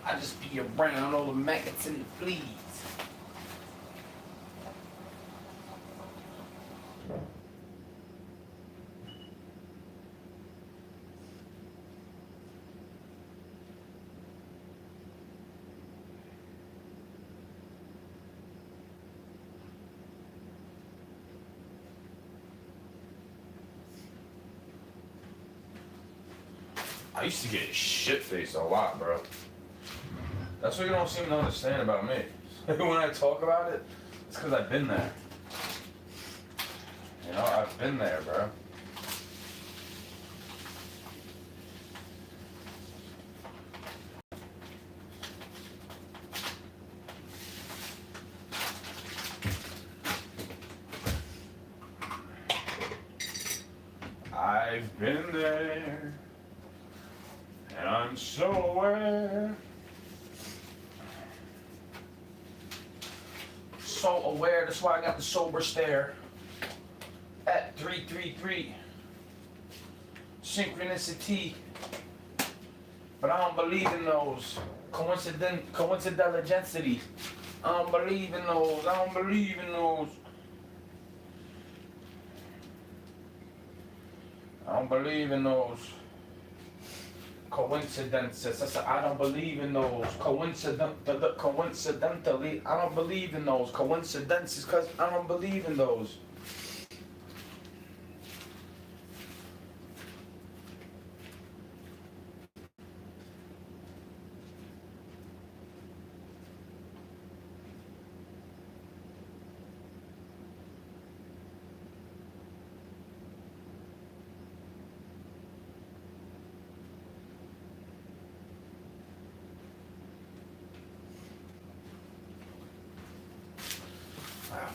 I just be around all the maggots and the fleas. I used to get shit-faced a lot, bro. That's what you don't seem to understand about me. When I talk about it, it's because I've been there. You know, I've been there, bro. I've been there, and I'm so aware. So aware, that's why I got the sober stare. At 333. Synchronicity. But I don't believe in those. Coincidentality. I don't believe in those. I don't believe in those. I don't believe in those coincidences. I don't believe in those coincidentally. I don't believe in those coincidences because I don't believe in those.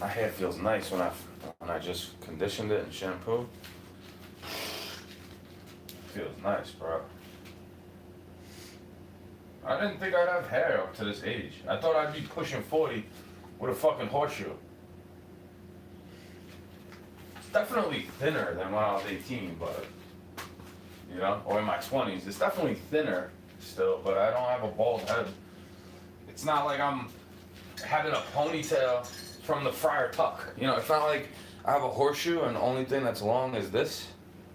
My hair feels nice when I just conditioned it and shampooed. Feels nice, bro. I didn't think I'd have hair up to this age. I thought I'd be pushing 40 with a fucking horseshoe. It's definitely thinner than when I was 18, but, you know, or in my 20s. It's definitely thinner still, but I don't have a bald head. It's not like I'm having a ponytail from the Friar Tuck. You know, it's not like I have a horseshoe and the only thing that's long is this,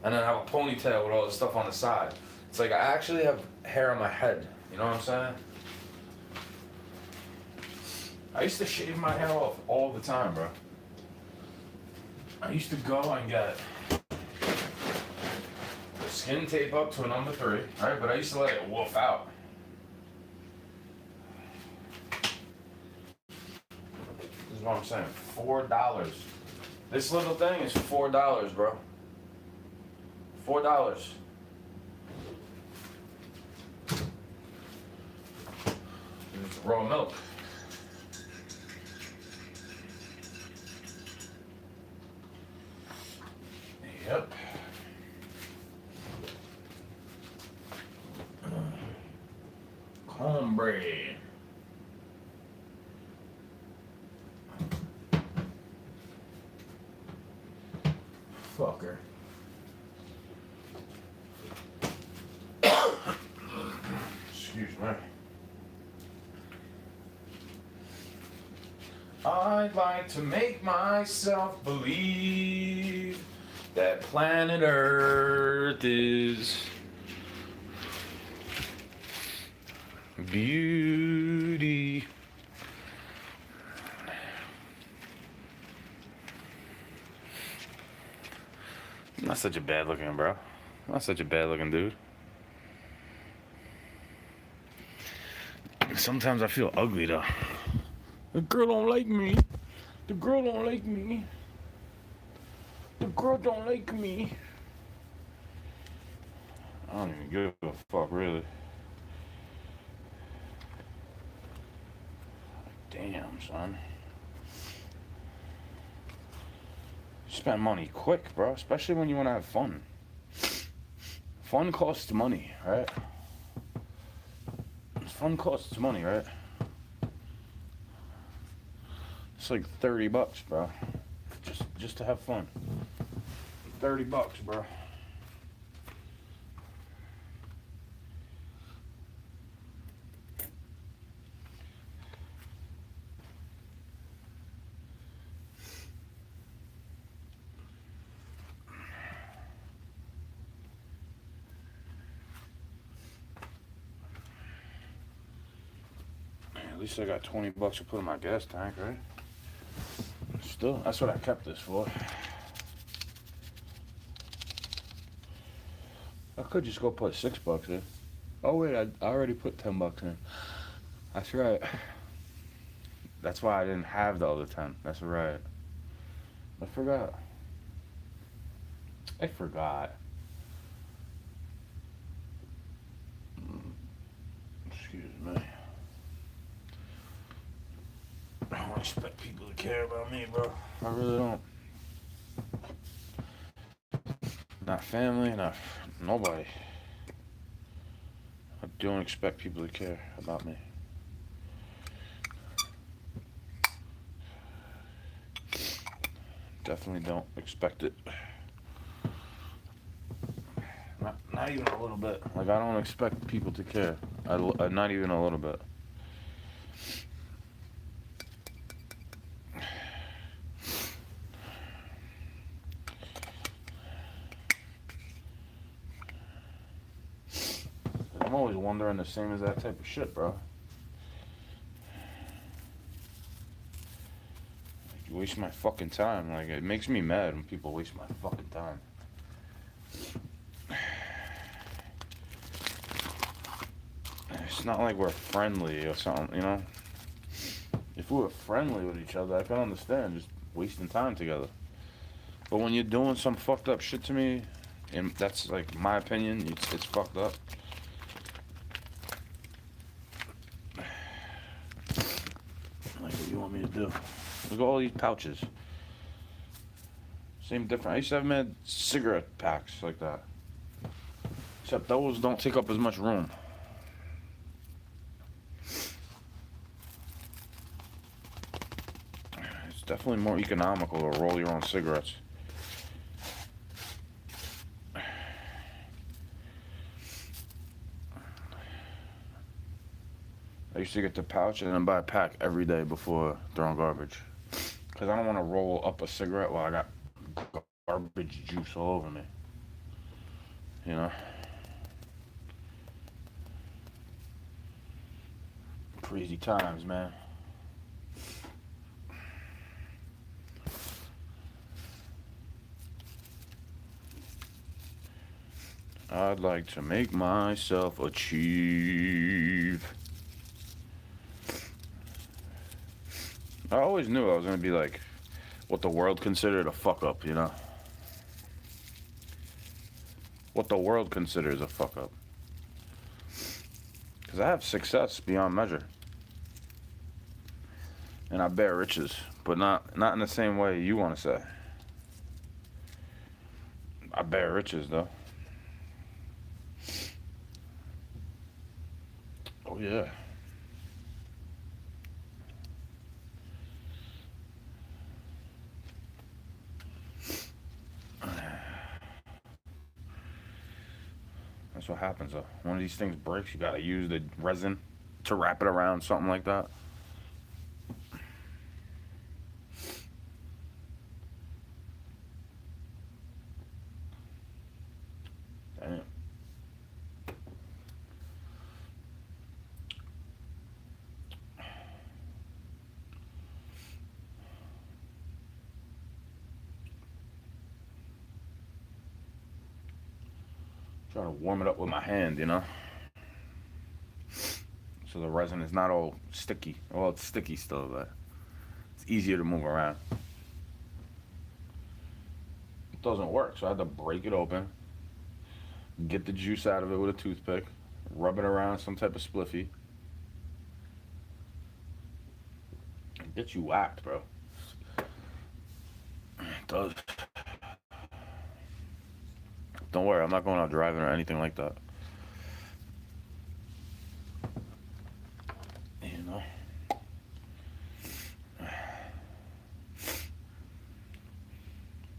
and then I have a ponytail with all the stuff on the side. It's like I actually have hair on my head. You know what I'm saying? I used to shave my hair off all the time, bro. I used to go and get the skin tape up to a number 3, right? But I used to let it woof out. This is what I'm saying. $4. This little thing is $4, bro. $4. It's raw milk. Yep. Cornbread. Fucker. Excuse me. I'd like to make myself believe that planet Earth is beauty. I'm not such a bad looking, bro. I'm not such a bad looking dude. Sometimes I feel ugly though. The girl don't like me. The girl don't like me. The girl don't like me. I don't even give a fuck, really. Damn, son. Spend money quick, bro. Especially when you want to have fun. Fun costs money, right? Fun costs money, right? It's like $30, bro. Just to have fun. $30, bro. least I got $20 to put in my gas tank, right? Still, that's what I kept this for. I could just go put $6 in. Oh wait, I already put $10 in. That's right. That's why I didn't have the other 10. That's right. I forgot. I forgot. Excuse me. I don't expect people to care about me, bro. I really don't. Not family, not nobody. I don't expect people to care about me. Definitely don't expect it. Not even a little bit. Like, I don't expect people to care. Not even a little bit. I'm always wondering the same as that type of shit, bro. Like, you waste my fucking time. Like, it makes me mad when people waste my fucking time. It's not like we're friendly or something, you know? If we were friendly with each other, I can understand just wasting time together. But when you're doing some fucked up shit to me, and that's like my opinion, it's fucked up. Like, what you want me to do? Look at all these pouches. Same difference. I used to have mad cigarette packs like that. Except those don't take up as much room. It's definitely more economical to roll your own cigarettes. I used to get the pouch and then buy a pack every day before throwing garbage. Because I don't want to roll up a cigarette while I got garbage juice all over me. You know? Crazy times, man. I'd like to make myself achieve. I always knew I was going to be like what the world considered a fuck up, you know? What the world considers a fuck up. Because I have success beyond measure. And I bear riches, but not in the same way you want to say. I bear riches, though. Oh, yeah. That's what happens, though. One of these things breaks, you gotta use the resin to wrap it around, something like that. Damn. Trying to warm it up with my hand, you know? So the resin is not all sticky. Well, it's sticky still, but it's easier to move around. It doesn't work, so I had to break it open, get the juice out of it with a toothpick, rub it around some type of spliffy. It gets you whacked, bro. It does. Don't worry, I'm not going out driving or anything like that. You know? I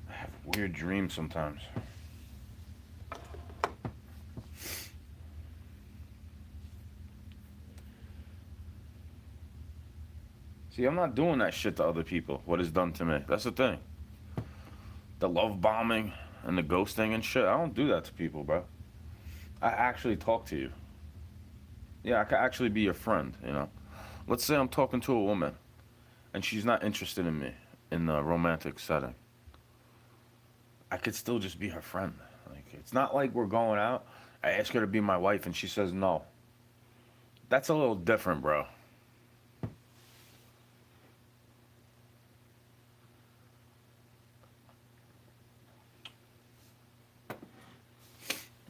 have weird dreams sometimes. See, I'm not doing that shit to other people, what is done to me. That's the thing. The love bombing and the ghosting and shit, I don't do that to people, bro. I actually talk to you. Yeah, I can actually be your friend, you know? Let's say I'm talking to a woman and she's not interested in me in the romantic setting. I could still just be her friend. Like it's not like we're going out. I ask her to be my wife and she says no. That's a little different, bro.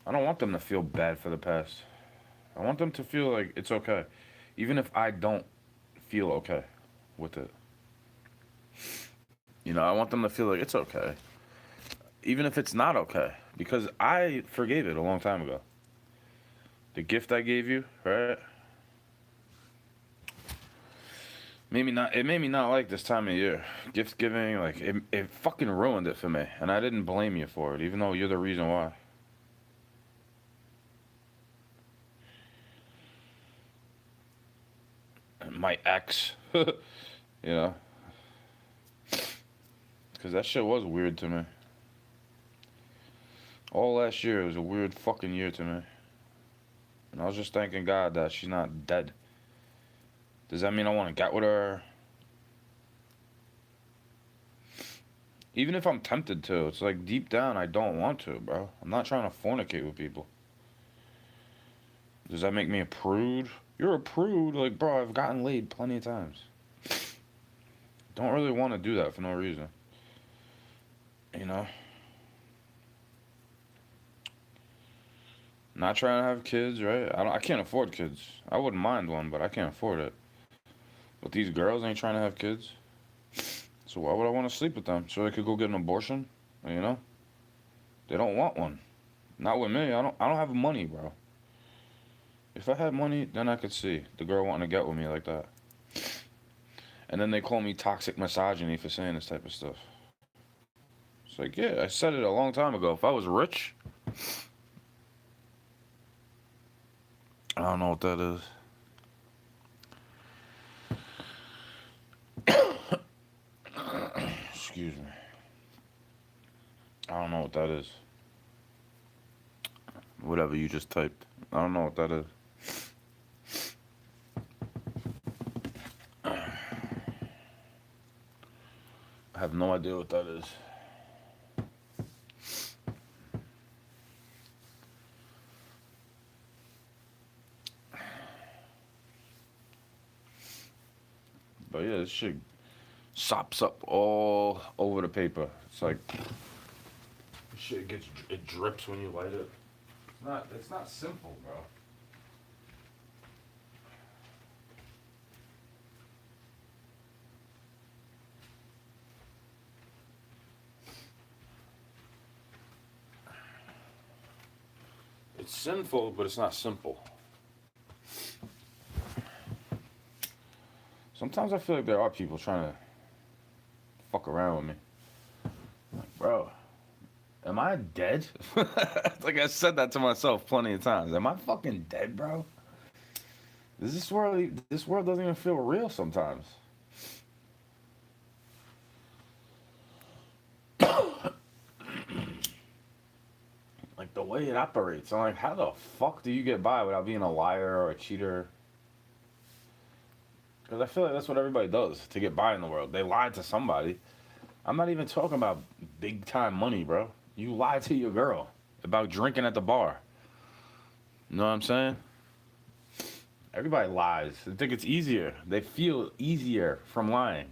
I don't want them to feel bad for the past. I want them to feel like it's okay, even if I don't feel okay with it. You know, I want them to feel like it's okay, even if it's not okay, because I forgave it a long time ago. The gift I gave you, right? Made me not. It made me not like this time of year. Gift giving, like it fucking ruined it for me, and I didn't blame you for it, even though you're the reason why. My ex, you know, because that shit was weird to me. All last year was a weird fucking year to me, and I was just thanking God that she's not dead. Does that mean I want to get with her? Even if I'm tempted to, it's like deep down I don't want to, bro. I'm not trying to fornicate with people. Does that make me a prude? You're a prude, like bro. I've gotten laid plenty of times. Don't really want to do that for no reason. You know? Not trying to have kids, right? I can't afford kids. I wouldn't mind one, but I can't afford it. But these girls ain't trying to have kids. So why would I want to sleep with them? So they could go get an abortion? You know? They don't want one. Not with me. I don't have money, bro. If I had money, then I could see the girl wanting to get with me like that. And then they call me toxic misogyny for saying this type of stuff. It's like, yeah, I said it a long time ago. If I was rich, I don't know what that is. Excuse me. I don't know what that is. Whatever you just typed. I don't know what that is. I have no idea what that is. But yeah, this shit sops up all over the paper. It's like shit it drips when you light it. It's not simple, bro. It's sinful, but it's not simple. Sometimes I feel like there are people trying to fuck around with me. Like, bro, am I dead? Like I said that to myself plenty of times. Am I fucking dead, bro? This world doesn't even feel real sometimes. Like the way it operates. I'm like, how the fuck do you get by without being a liar or a cheater? Because I feel like that's what everybody does to get by in the world. They lie to somebody. I'm not even talking about big time money, bro. You lie to your girl about drinking at the bar. You know what I'm saying? Everybody lies. They think it's easier. They feel easier from lying.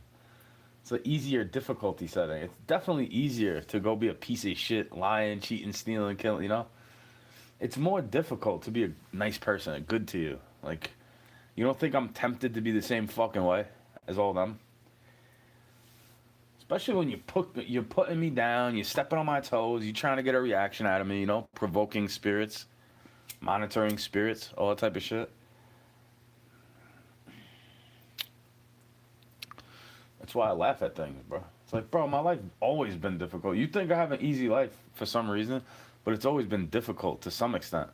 It's an easier difficulty setting. It's definitely easier to go be a piece of shit, lying, cheating, stealing, killing, you know? It's more difficult to be a nice person, a good to you. Like, you don't think I'm tempted to be the same fucking way as all of them? Especially when you're putting me down, you're stepping on my toes, you're trying to get a reaction out of me, you know, provoking spirits, monitoring spirits, all that type of shit. That's why I laugh at things, bro. It's like, bro, my life always been difficult. You think I have an easy life for some reason, but it's always been difficult to some extent.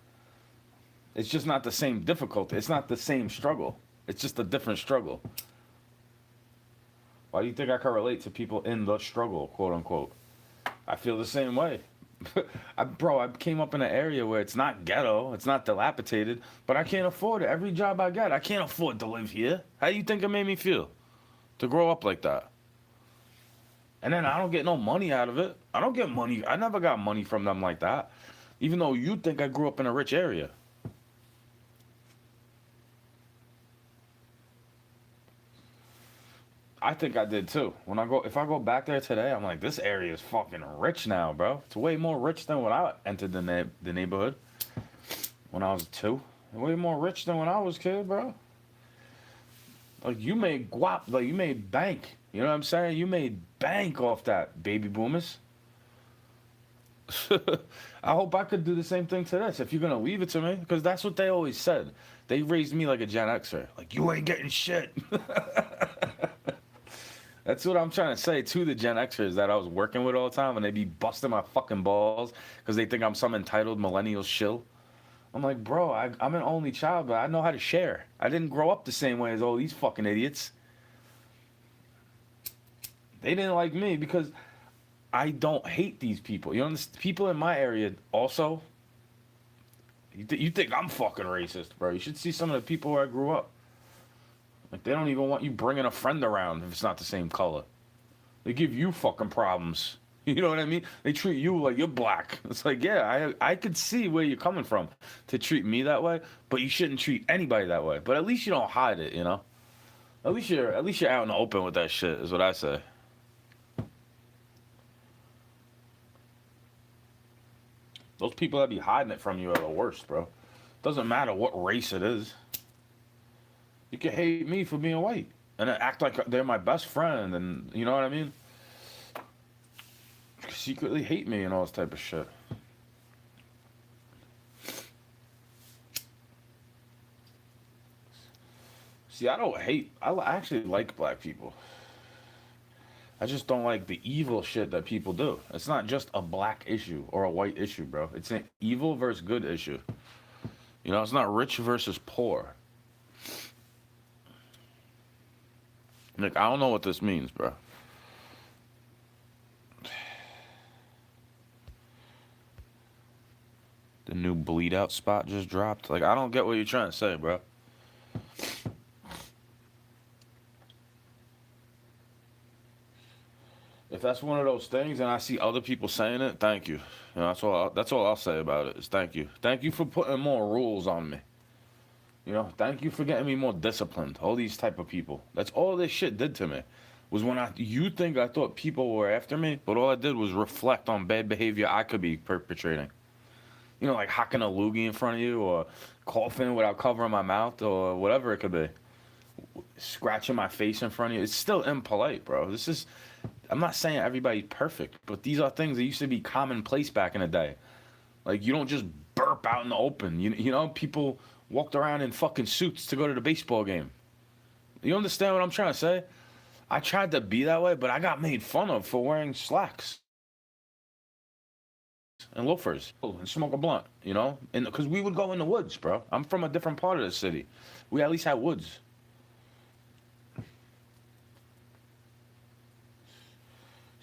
It's just not the same difficulty. It's not the same struggle. It's just a different struggle. Why do you think I can relate to people in the struggle, quote unquote? I feel the same way. Bro, I came up in an area where it's not ghetto, it's not dilapidated, but I can't afford it. Every job I got, I can't afford to live here. How you think it made me feel to grow up like that? And then I don't get no money out of it. I don't get money. I never got money from them like that. Even though you think I grew up in a rich area. I think I did too. If I go back there today, I'm like, this area is fucking rich now, bro. It's way more rich than when I entered the neighborhood when I was two. Way more rich than when I was a kid, bro. Like you made guap, like you made bank. You know what I'm saying? You made bank off that, baby boomers. I hope I could do the same thing to this if you're gonna leave it to me, because that's what they always said. They raised me like a Gen Xer. Like you ain't getting shit. That's what I'm trying to say to the Gen Xers that I was working with all the time, and they be busting my fucking balls because they think I'm some entitled millennial shill. I'm like, bro, I'm an only child, but I know how to share. I didn't grow up the same way as all these fucking idiots. They didn't like me because I don't hate these people. You know, people in my area also. You think I'm fucking racist, bro? You should see some of the people where I grew up. Like they don't even want you bringing a friend around if it's not the same color. They give you fucking problems. You know what I mean? They treat you like you're black. It's like, yeah, I could see where you're coming from to treat me that way, but you shouldn't treat anybody that way. But at least you don't hide it, you know? At least you're out in the open with that shit, is what I say. Those people that be hiding it from you are the worst, bro. Doesn't matter what race it is. You can hate me for being white and then act like they're my best friend, and you know what I mean? Secretly hate me and all this type of shit. See, I don't hate. I actually like black people. I just don't like the evil shit that people do. It's not just a black issue or a white issue, bro. It's an evil versus good issue. You know, it's not rich versus poor. Like, I don't know what this means, bro. The new bleed out spot just dropped. Like, I don't get what you're trying to say, bro. If that's one of those things and I see other people saying it, thank you. You know, that's all I'll say about it is thank you. Thank you for putting more rules on me. You know, thank you for getting me more disciplined. All these type of people. That's all this shit did to me. Was when you think I thought people were after me, but all I did was reflect on bad behavior I could be perpetrating. You know, like hocking a loogie in front of you, or coughing without covering my mouth, or whatever it could be. Scratching my face in front of you. It's still impolite, bro. I'm not saying everybody's perfect, but these are things that used to be commonplace back in the day. Like, you don't just burp out in the open. You know, people walked around in fucking suits to go to the baseball game. You understand what I'm trying to say? I tried to be that way, but I got made fun of for wearing slacks and loafers and smoke a blunt, you know? And because we would go in the woods, bro. I'm from a different part of the city. We at least had woods.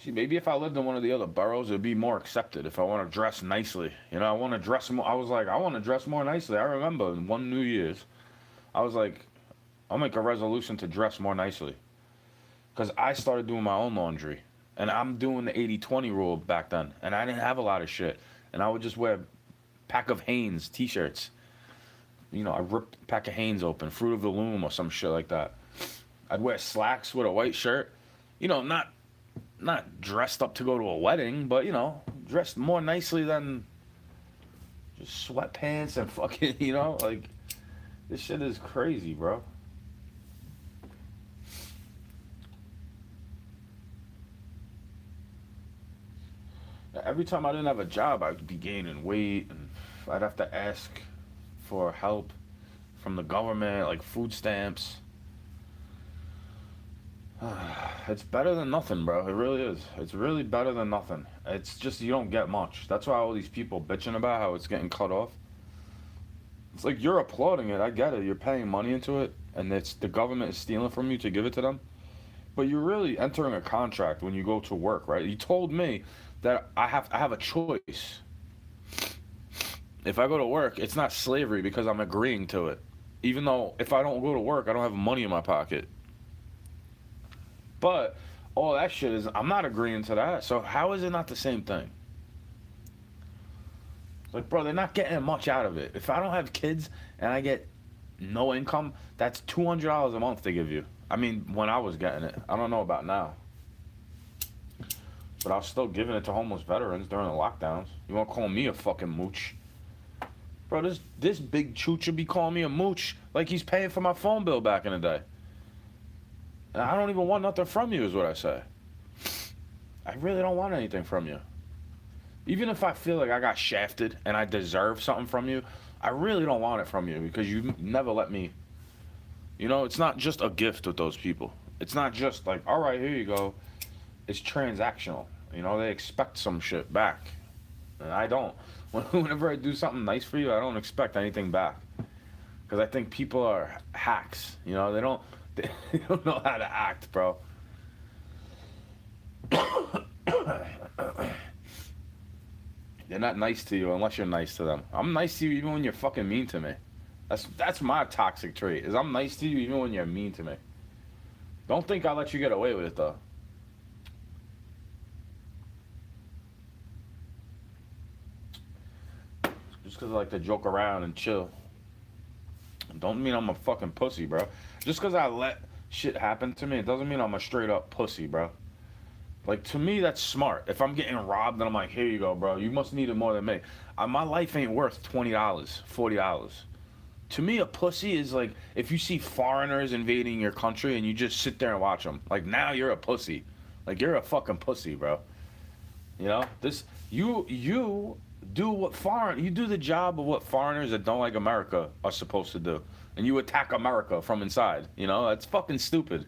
See, maybe if I lived in one of the other boroughs, it'd be more accepted if I want to dress nicely. You know, I want to dress more. I was like, I want to dress more nicely. I remember one New Year's, I was like, I'll make a resolution to dress more nicely. Because I started doing my own laundry. And I'm doing the 80-20 rule back then. And I didn't have a lot of shit. And I would just wear a pack of Hanes t-shirts. You know, I ripped a pack of Hanes open, Fruit of the Loom or some shit like that. I'd wear slacks with a white shirt. You know, not dressed up to go to a wedding, but you know, dressed more nicely than just sweatpants and fucking, you know, like this shit is crazy, bro. Every time I didn't have a job, I'd be gaining weight, and I'd have to ask for help from the government, like food stamps. It's better than nothing, bro. It really is. It's really better than nothing. It's just you don't get much. That's why all these people bitching about how it's getting cut off. It's like you're applauding it. I get it. You're paying money into it, and it's the government is stealing from you to give it to them. But you're really entering a contract when you go to work, right? You told me that I have a choice. If I go to work, it's not slavery because I'm agreeing to it. Even though if I don't go to work, I don't have money in my pocket. But all that shit is, I'm not agreeing to that. So how is it not the same thing? Like, bro, they're not getting much out of it. If I don't have kids and I get no income, that's $200 a month they give you. I mean, when I was getting it. I don't know about now. But I was still giving it to homeless veterans during the lockdowns. You want to call me a fucking mooch? Bro, this big chooch would be calling me a mooch like he's paying for my phone bill back in the day. And I don't even want nothing from you is what I say. I really don't want anything from you. Even if I feel like I got shafted and I deserve something from you, I really don't want it from you because you never let me. You know, it's not just a gift with those people. It's not just like, all right, here you go. It's transactional. You know, they expect some shit back. And I don't. Whenever I do something nice for you, I don't expect anything back. Because I think people are hacks. You know, they don't know how to act, bro. They're not nice to you unless you're nice to them. I'm nice to you even when you're fucking mean to me. That's my toxic trait, is I'm nice to you even when you're mean to me. Don't think I'll let you get away with it, though. Just because I like to joke around and chill. Don't mean I'm a fucking pussy, bro. Just because I let shit happen to me, it doesn't mean I'm a straight up pussy, bro. Like, to me, that's smart. If I'm getting robbed, then I'm like, here you go, bro. You must need it more than me. My life ain't worth $20, $40. To me, a pussy is like, if you see foreigners invading your country and you just sit there and watch them. Like, now you're a pussy. Like, you're a fucking pussy, bro. You know? You do the job of what foreigners that don't like America are supposed to do. And you attack America from inside. You know? That's fucking stupid.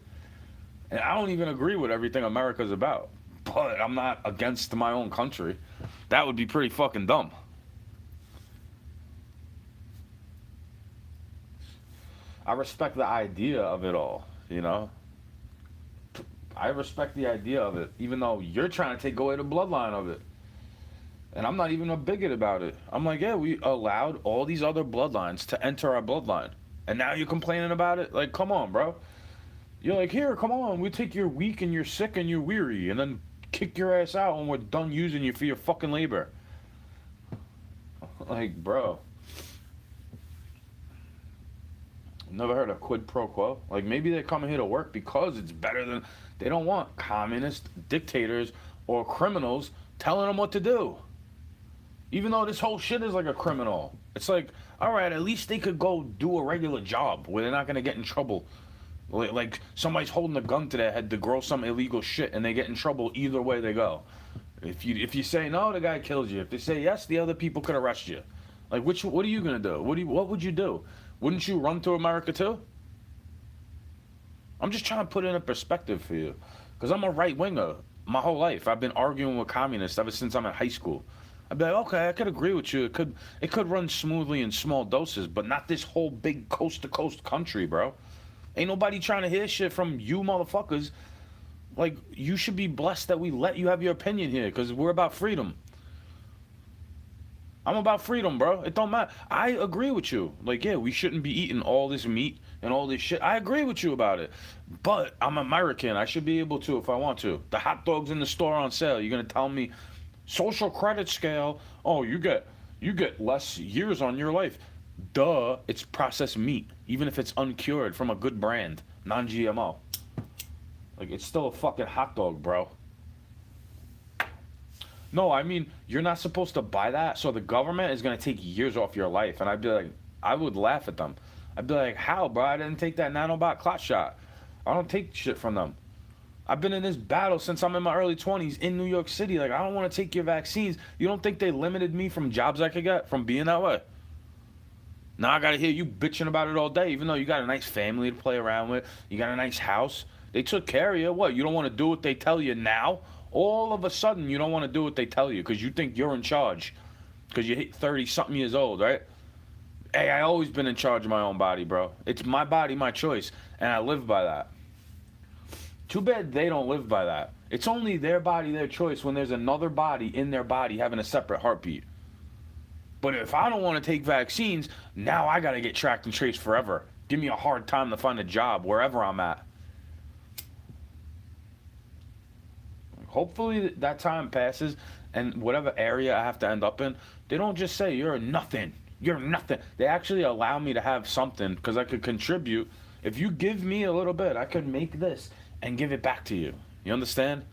And I don't even agree with everything America's about. But I'm not against my own country. That would be pretty fucking dumb. I respect the idea of it all, you know? I respect the idea of it, even though you're trying to take away the bloodline of it. And I'm not even a bigot about it. I'm like, yeah, we allowed all these other bloodlines to enter our bloodline. And now you're complaining about it? Like, come on, bro. You're like, here, come on, we take you're weak and you're sick and you're weary, and then kick your ass out when we're done using you for your fucking labor. Like, bro. Never heard of quid pro quo? Like, maybe they're coming here to work because it's better than... They don't want communist dictators or criminals telling them what to do. Even though this whole shit is like a criminal. It's like, all right, at least they could go do a regular job where they're not going to get in trouble. Like somebody's holding a gun to their head to grow some illegal shit, and they get in trouble either way they go. If you say no, the guy kills you. If they say yes, the other people could arrest you. Like, what are you gonna do? What would you do? Wouldn't you run to America too? I'm just trying to put it in a perspective for you, because I'm a right winger my whole life. I've been arguing with communists ever since I'm in high school. I'd be like, okay, I could agree with you. It could run smoothly in small doses, but not this whole big coast to coast country, bro. Ain't nobody trying to hear shit from you motherfuckers. Like, you should be blessed that we let you have your opinion here, because we're about freedom. I'm about freedom, bro. It don't matter. I agree with you. Like, yeah, we shouldn't be eating all this meat and all this shit. I agree with you about it. But I'm American. I should be able to if I want to. The hot dogs in the store on sale. You're going to tell me social credit scale, oh, you get less years on your life. Duh, it's processed meat, even if it's uncured from a good brand, non-GMO. Like, it's still a fucking hot dog, bro. No, I mean, you're not supposed to buy that, so the government is going to take years off your life. And I'd be like, I would laugh at them. I'd be like, how, bro? I didn't take that nanobot clot shot. I don't take shit from them. I've been in this battle since I'm in my early 20s in New York City. Like, I don't want to take your vaccines. You don't think they limited me from jobs I could get from being that way? Now I got to hear you bitching about it all day, even though you got a nice family to play around with. You got a nice house. They took care of you. What, you don't want to do what they tell you now? All of a sudden, you don't want to do what they tell you because you think you're in charge because you hit 30-something years old, right? Hey, I always been in charge of my own body, bro. It's my body, my choice, and I live by that. Too bad they don't live by that. It's only their body, their choice when there's another body in their body having a separate heartbeat. But if I don't want to take vaccines, now I got to get tracked and traced forever. Give me a hard time to find a job wherever I'm at. Hopefully that time passes, and whatever area I have to end up in, they don't just say, you're nothing. You're nothing. They actually allow me to have something because I could contribute. If you give me a little bit, I could make this and give it back to you. You understand?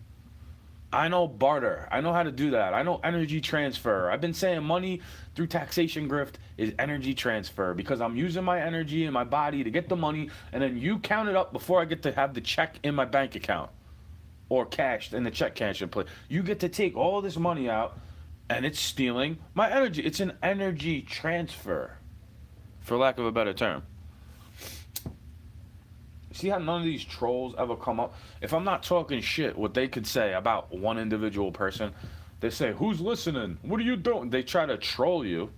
I know barter. I know how to do that. I know energy transfer. I've been saying money through taxation grift is energy transfer because I'm using my energy and my body to get the money, and then you count it up before I get to have the check in my bank account or cashed in the check cashing place. You get to take all this money out, and it's stealing my energy. It's an energy transfer, for lack of a better term. See how none of these trolls ever come up? If I'm not talking shit, what they could say about one individual person, they say, who's listening? What are you doing? They try to troll you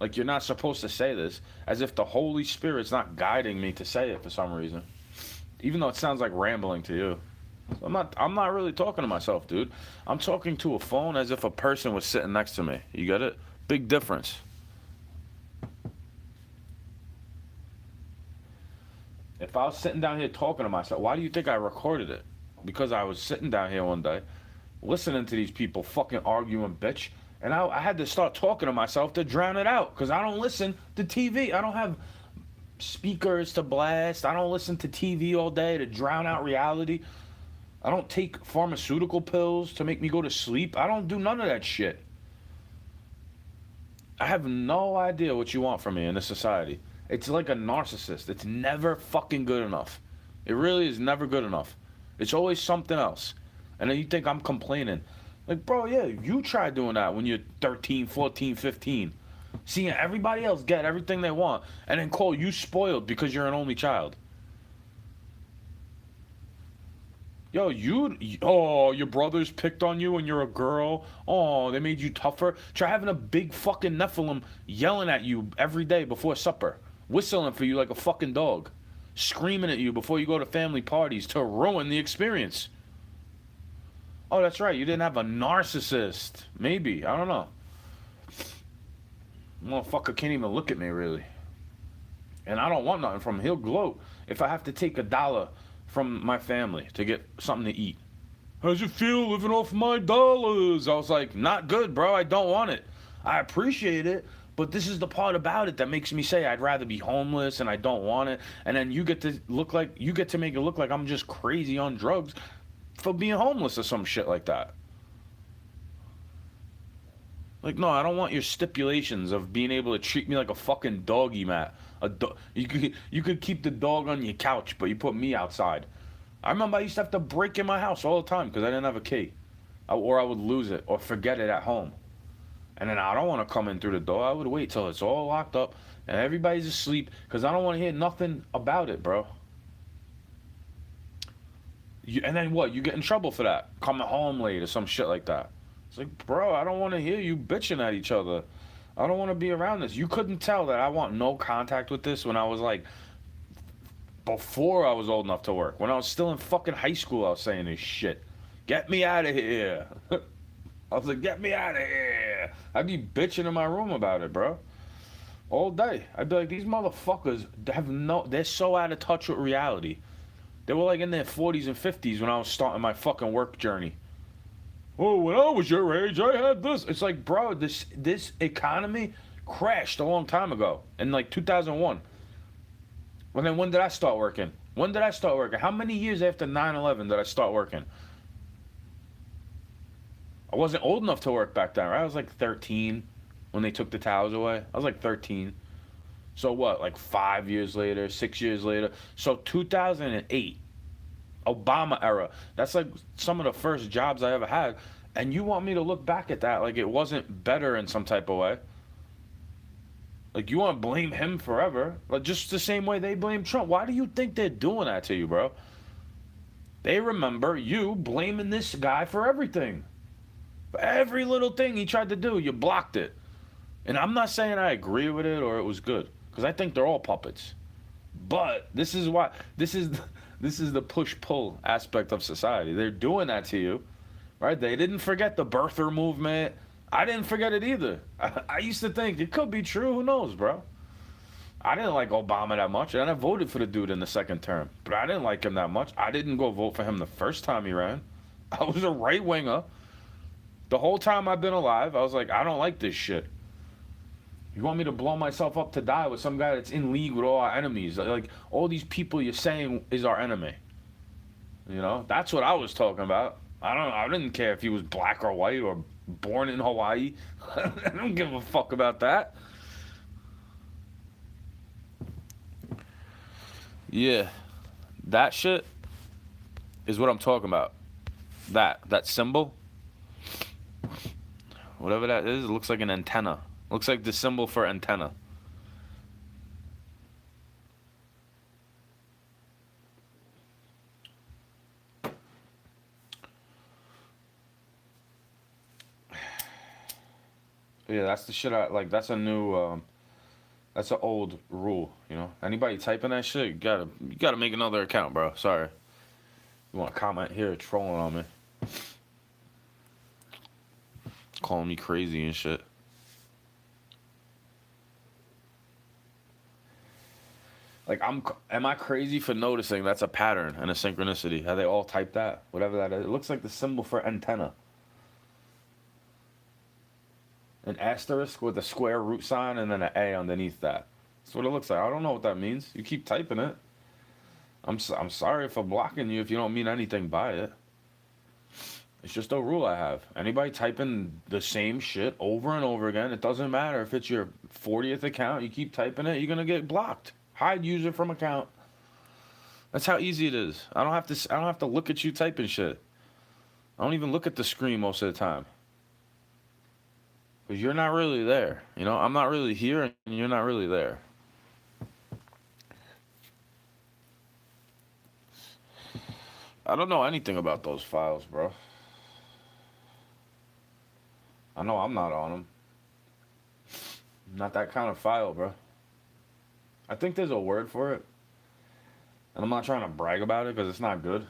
like you're not supposed to say this, as if the Holy Spirit's not guiding me to say it for some reason. Even though it sounds like rambling to you. I'm not really talking to myself, dude. I'm talking to a phone as if a person was sitting next to me. You get it? Big difference. If I was sitting down here talking to myself, why do you think I recorded it? Because I was sitting down here one day, listening to these people fucking arguing, bitch, and I had to start talking to myself to drown it out, because I don't listen to TV. I don't have speakers to blast. I don't listen to TV all day to drown out reality. I don't take pharmaceutical pills to make me go to sleep. I don't do none of that shit. I have no idea what you want from me in this society. It's like a narcissist. It's never fucking good enough. It really is never good enough. It's always something else. And then you think I'm complaining. Like, bro, yeah, you try doing that when you're 13, 14, 15. Seeing everybody else get everything they want and then call you spoiled because you're an only child. Yo, your brothers picked on you when you're a girl. Oh, they made you tougher. Try having a big fucking Nephilim yelling at you every day before supper. Whistling for you like a fucking dog. Screaming at you before you go to family parties to ruin the experience. Oh, that's right. You didn't have a narcissist. Maybe. I don't know. Motherfucker can't even look at me, really. And I don't want nothing from him. He'll gloat if I have to take $1 from my family to get something to eat. How's it feel living off my dollars? I was like, not good, bro. I don't want it. I appreciate it, but this is the part about it that makes me say I'd rather be homeless and I don't want it. And then you get to make it look like I'm just crazy on drugs for being homeless or some shit like that. Like, no, I don't want your stipulations of being able to treat me like a fucking doggy, Matt. You could keep the dog on your couch, but you put me outside. I remember I used to have to break in my house all the time because I didn't have a key. Or I would lose it or forget it at home. And then I don't want to come in through the door. I would wait till it's all locked up and everybody's asleep because I don't want to hear nothing about it, bro. And then what? You get in trouble for that. Coming home late or some shit like that. It's like, bro, I don't want to hear you bitching at each other. I don't want to be around this. You couldn't tell that I want no contact with this when I was like, before I was old enough to work. When I was still in fucking high school, I was saying this shit. Get me out of here. I was like, get me out of here. I'd be bitching in my room about it, bro. All day. I'd be like, these motherfuckers they're so out of touch with reality. They were like in their 40s and 50s when I was starting my fucking work journey. Oh, when I was your age, I had this. It's like, bro, this economy crashed a long time ago in like 2001. And then when did I start working? How many years after 9/11 did I start working? I wasn't old enough to work back then, right? I was like 13 when they took the towers away. I was like 13. So what, like 5 years later, 6 years later? So 2008, Obama era. That's like some of the first jobs I ever had. And you want me to look back at that like it wasn't better in some type of way? Like, you want to blame him forever? Like, just the same way they blame Trump. Why do you think they're doing that to you, bro? They remember you blaming this guy for everything. For every little thing he tried to do, you blocked it. And I'm not saying I agree with it or it was good, because I think they're all puppets. But this is This is the push-pull aspect of society. They're doing that to you, right? They didn't forget the birther movement. I didn't forget it either. I used to think it could be true. Who knows, bro? I didn't like Obama that much, and I voted for the dude in the second term. But I didn't like him that much. I didn't go vote for him the first time he ran. I was a right-winger. The whole time I've been alive, I was like, I don't like this shit. You want me to blow myself up to die with some guy that's in league with all our enemies? Like, all these people you're saying is our enemy. You know? That's what I was talking about. I didn't care if he was black or white or born in Hawaii. I don't give a fuck about that. Yeah. That shit is what I'm talking about. That symbol. Whatever that is, it looks like an antenna. Looks like the symbol for antenna. Yeah, that's the shit I like. That's a new, that's an old rule, you know. Anybody typing that shit, you gotta make another account, bro. Sorry. You want to comment here, trolling on me, calling me crazy and shit. Like, am I crazy for noticing that's a pattern and a synchronicity? How they all type that, whatever that is. It looks like the symbol for antenna. An asterisk with a square root sign and then an A underneath that. That's what it looks like. I don't know what that means. You keep typing it. I'm sorry for blocking you if you don't mean anything by it. It's just a rule I have. Anybody typing the same shit over and over again, it doesn't matter if it's your 40th account, you keep typing it, you're going to get blocked. Hide user from account. That's how easy it is. I don't have to look at you typing shit. I don't even look at the screen most of the time. Because you're not really there. You know, I'm not really here and you're not really there. I don't know anything about those files, bro. I know I'm not on them. Not that kind of file, bro. I think there's a word for it. And I'm not trying to brag about it because it's not good.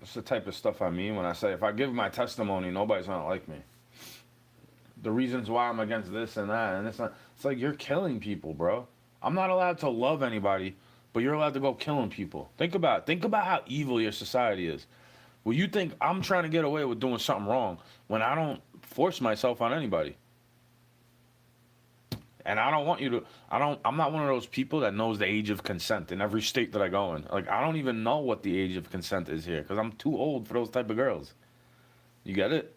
It's the type of stuff I mean when I say if I give my testimony, nobody's going to like me. The reasons why I'm against this and that. And it's like you're killing people, bro. I'm not allowed to love anybody, but you're allowed to go killing people. Think about how evil your society is. Well, you think I'm trying to get away with doing something wrong when I don't force myself on anybody. And I don't want you to, I'm not one of those people that knows the age of consent in every state that I go in. Like, I don't even know what the age of consent is here because I'm too old for those type of girls. You get it?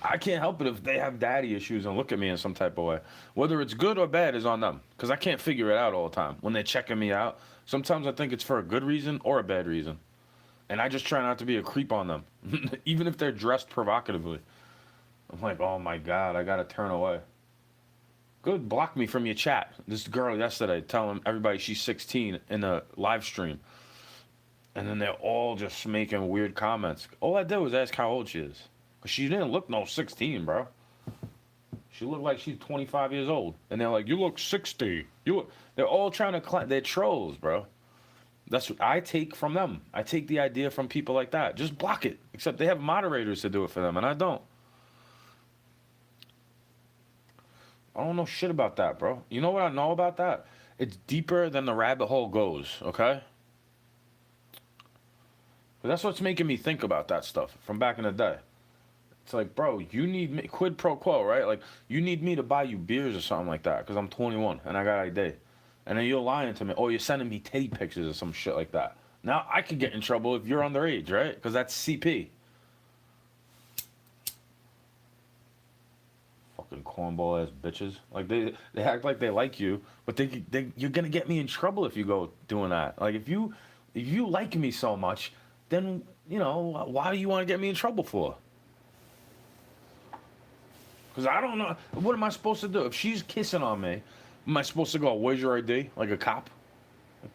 I can't help it if they have daddy issues and look at me in some type of way. Whether it's good or bad is on them because I can't figure it out all the time. When they're checking me out, sometimes I think it's for a good reason or a bad reason. And I just try not to be a creep on them, even if they're dressed provocatively. I'm like, oh my God, I got to turn away. Good, block me from your chat. This girl yesterday telling everybody she's 16 in a live stream. And then they're all just making weird comments. All I did was ask how old she is. Because she didn't look no 16, bro. She looked like she's 25 years old. And they're like, you look 60. They're all trying to they're trolls, bro. That's what I take from them. I take the idea from people like that. Just block it. Except they have moderators to do it for them, and I don't. I don't know shit about that, bro. You know what I know about that? It's deeper than the rabbit hole goes, okay? But that's what's making me think about that stuff from back in the day. It's like, bro, you need me, quid pro quo, right? Like, you need me to buy you beers or something like that because I'm 21 and I got ID. And then you're lying to me. Oh, you're sending me titty pictures or some shit like that. Now, I could get in trouble if you're underage, right? Because that's CP. Fucking cornball ass bitches. Like, they act like they like you, but you're going to get me in trouble if you go doing that. Like, if you like me so much, then, you know, why do you want to get me in trouble for? Because I don't know. What am I supposed to do? If she's kissing on me, am I supposed to go, where's your ID? Like a cop?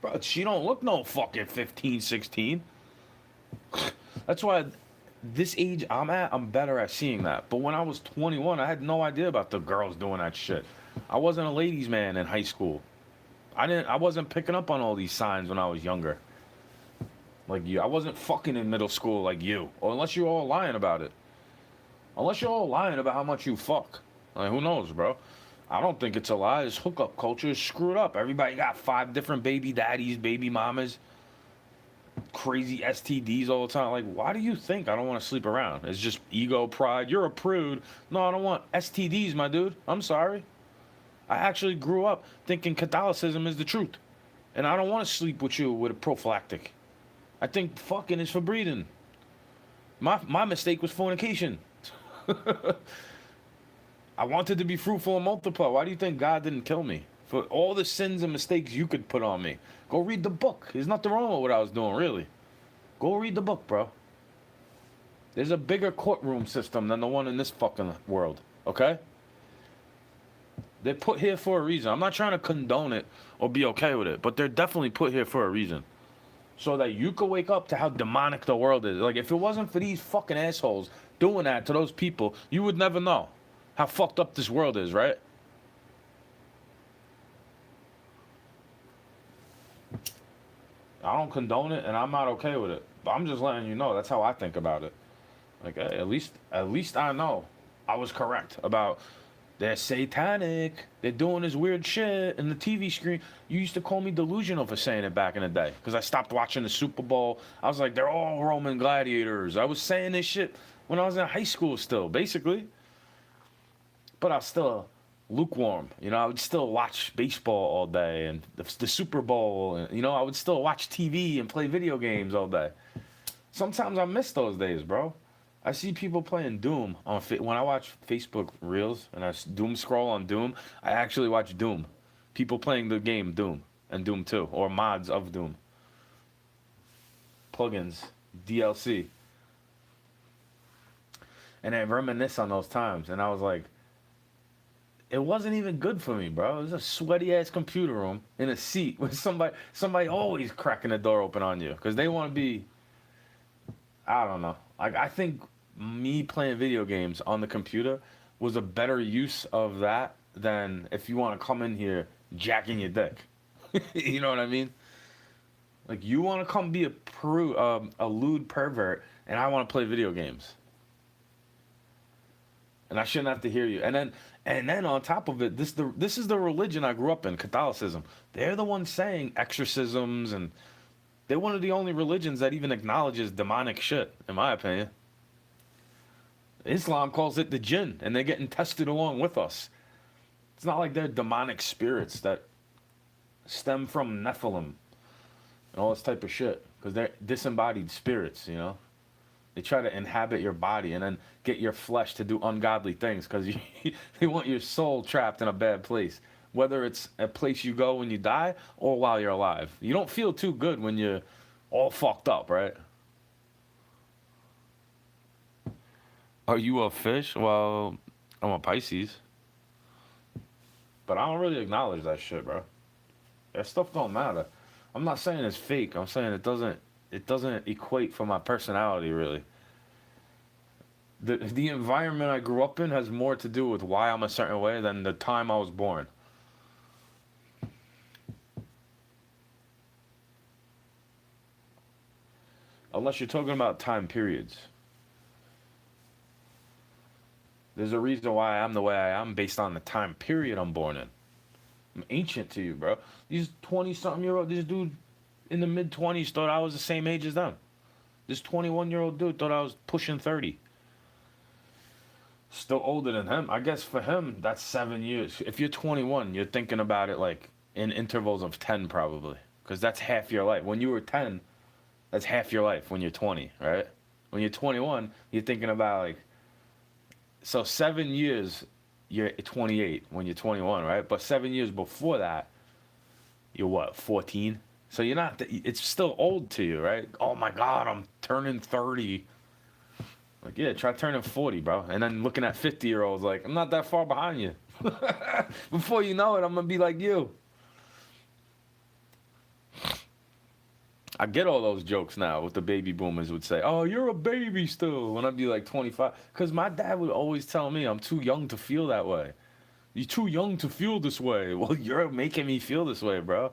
Bro, she don't look no fucking 15, 16. That's why this age I'm at, I'm better at seeing that. But when I was 21, I had no idea about the girls doing that shit. I wasn't a ladies' man in high school. I wasn't picking up on all these signs when I was younger. Like you. I wasn't fucking in middle school like you. Or unless you're all lying about it. Unless you're all lying about how much you fuck. Like, who knows, bro? I don't think it's a lie. This hookup culture is screwed up. Everybody got 5 different baby daddies, baby mamas, crazy STDs all the time. Like, why do you think I don't want to sleep around? It's just ego, pride. You're a prude. No, I don't want STDs, my dude. I'm sorry. I actually grew up thinking Catholicism is the truth. And I don't want to sleep with you with a prophylactic. I think fucking is for breeding. My mistake was fornication. I wanted to be fruitful and multiply. Why do you think God didn't kill me? For all the sins and mistakes you could put on me. Go read the book. There's nothing wrong with what I was doing, really. Go read the book, bro. There's a bigger courtroom system than the one in this fucking world, okay? They're put here for a reason. I'm not trying to condone it or be okay with it, but they're definitely put here for a reason. So that you could wake up to how demonic the world is. Like, if it wasn't for these fucking assholes doing that to those people, you would never know how fucked up this world is, right? I don't condone it, and I'm not okay with it. But I'm just letting you know that's how I think about it. Like, hey, at least I know I was correct about they're satanic. They're doing this weird shit in the TV screen. You used to call me delusional for saying it back in the day because I stopped watching the Super Bowl. I was like, they're all Roman gladiators. I was saying this shit when I was in high school still, basically. But I was still lukewarm. You know, I would still watch baseball all day and the Super Bowl. And, you know, I would still watch TV and play video games all day. Sometimes I miss those days, bro. I see people playing Doom on when I watch Facebook Reels and I doom scroll on Doom. I actually watch Doom. People playing the game Doom and Doom 2 or mods of Doom. Plugins, DLC. And I reminisce on those times and I was like, it wasn't even good for me, bro. It was a sweaty ass computer room in a seat with somebody always cracking the door open on you because they want to be. I don't know. Like, I think me playing video games on the computer was a better use of that than if you want to come in here jacking your dick. You know what I mean? Like, you want to come be a lewd pervert, and I want to play video games. And I shouldn't have to hear you. And then on top of it, this is the religion I grew up in, Catholicism. They're the ones saying exorcisms and they're one of the only religions that even acknowledges demonic shit, in my opinion. Islam calls it the jinn, and they're getting tested along with us. It's not like they're demonic spirits that stem from Nephilim and all this type of shit, because they're disembodied spirits, you know? They try to inhabit your body and then get your flesh to do ungodly things because they want your soul trapped in a bad place. Whether it's a place you go when you die or while you're alive. You don't feel too good when you're all fucked up, right? Are you a fish? Well, I'm a Pisces. But I don't really acknowledge that shit, bro. That stuff don't matter. I'm not saying it's fake. I'm saying it doesn't equate for my personality, really. The environment I grew up in has more to do with why I'm a certain way than the time I was born. Unless you're talking about time periods. There's a reason why I'm the way I am based on the time period I'm born in. I'm ancient to you, bro. These 20-something-year-old, this dude in the mid-20s thought I was the same age as them. This 21-year-old dude thought I was pushing 30. Still older than him. I guess for him, that's 7 years. If you're 21, you're thinking about it like in intervals of 10 probably. Because that's half your life. When you were 10, that's half your life when you're 20, right? When you're 21, you're thinking about like, so 7 years, you're 28 when you're 21, right? But 7 years before that, you're what, 14? So you're not, it's still old to you, right? Oh my God, I'm turning 30. Like, yeah, try turning 40, bro. And then looking at 50-year-olds like, I'm not that far behind you. Before you know it, I'm going to be like you. I get all those jokes now what the baby boomers would say. Oh, you're a baby still. When I'd be like 25. Because my dad would always tell me I'm too young to feel that way. You're too young to feel this way. Well, you're making me feel this way, bro.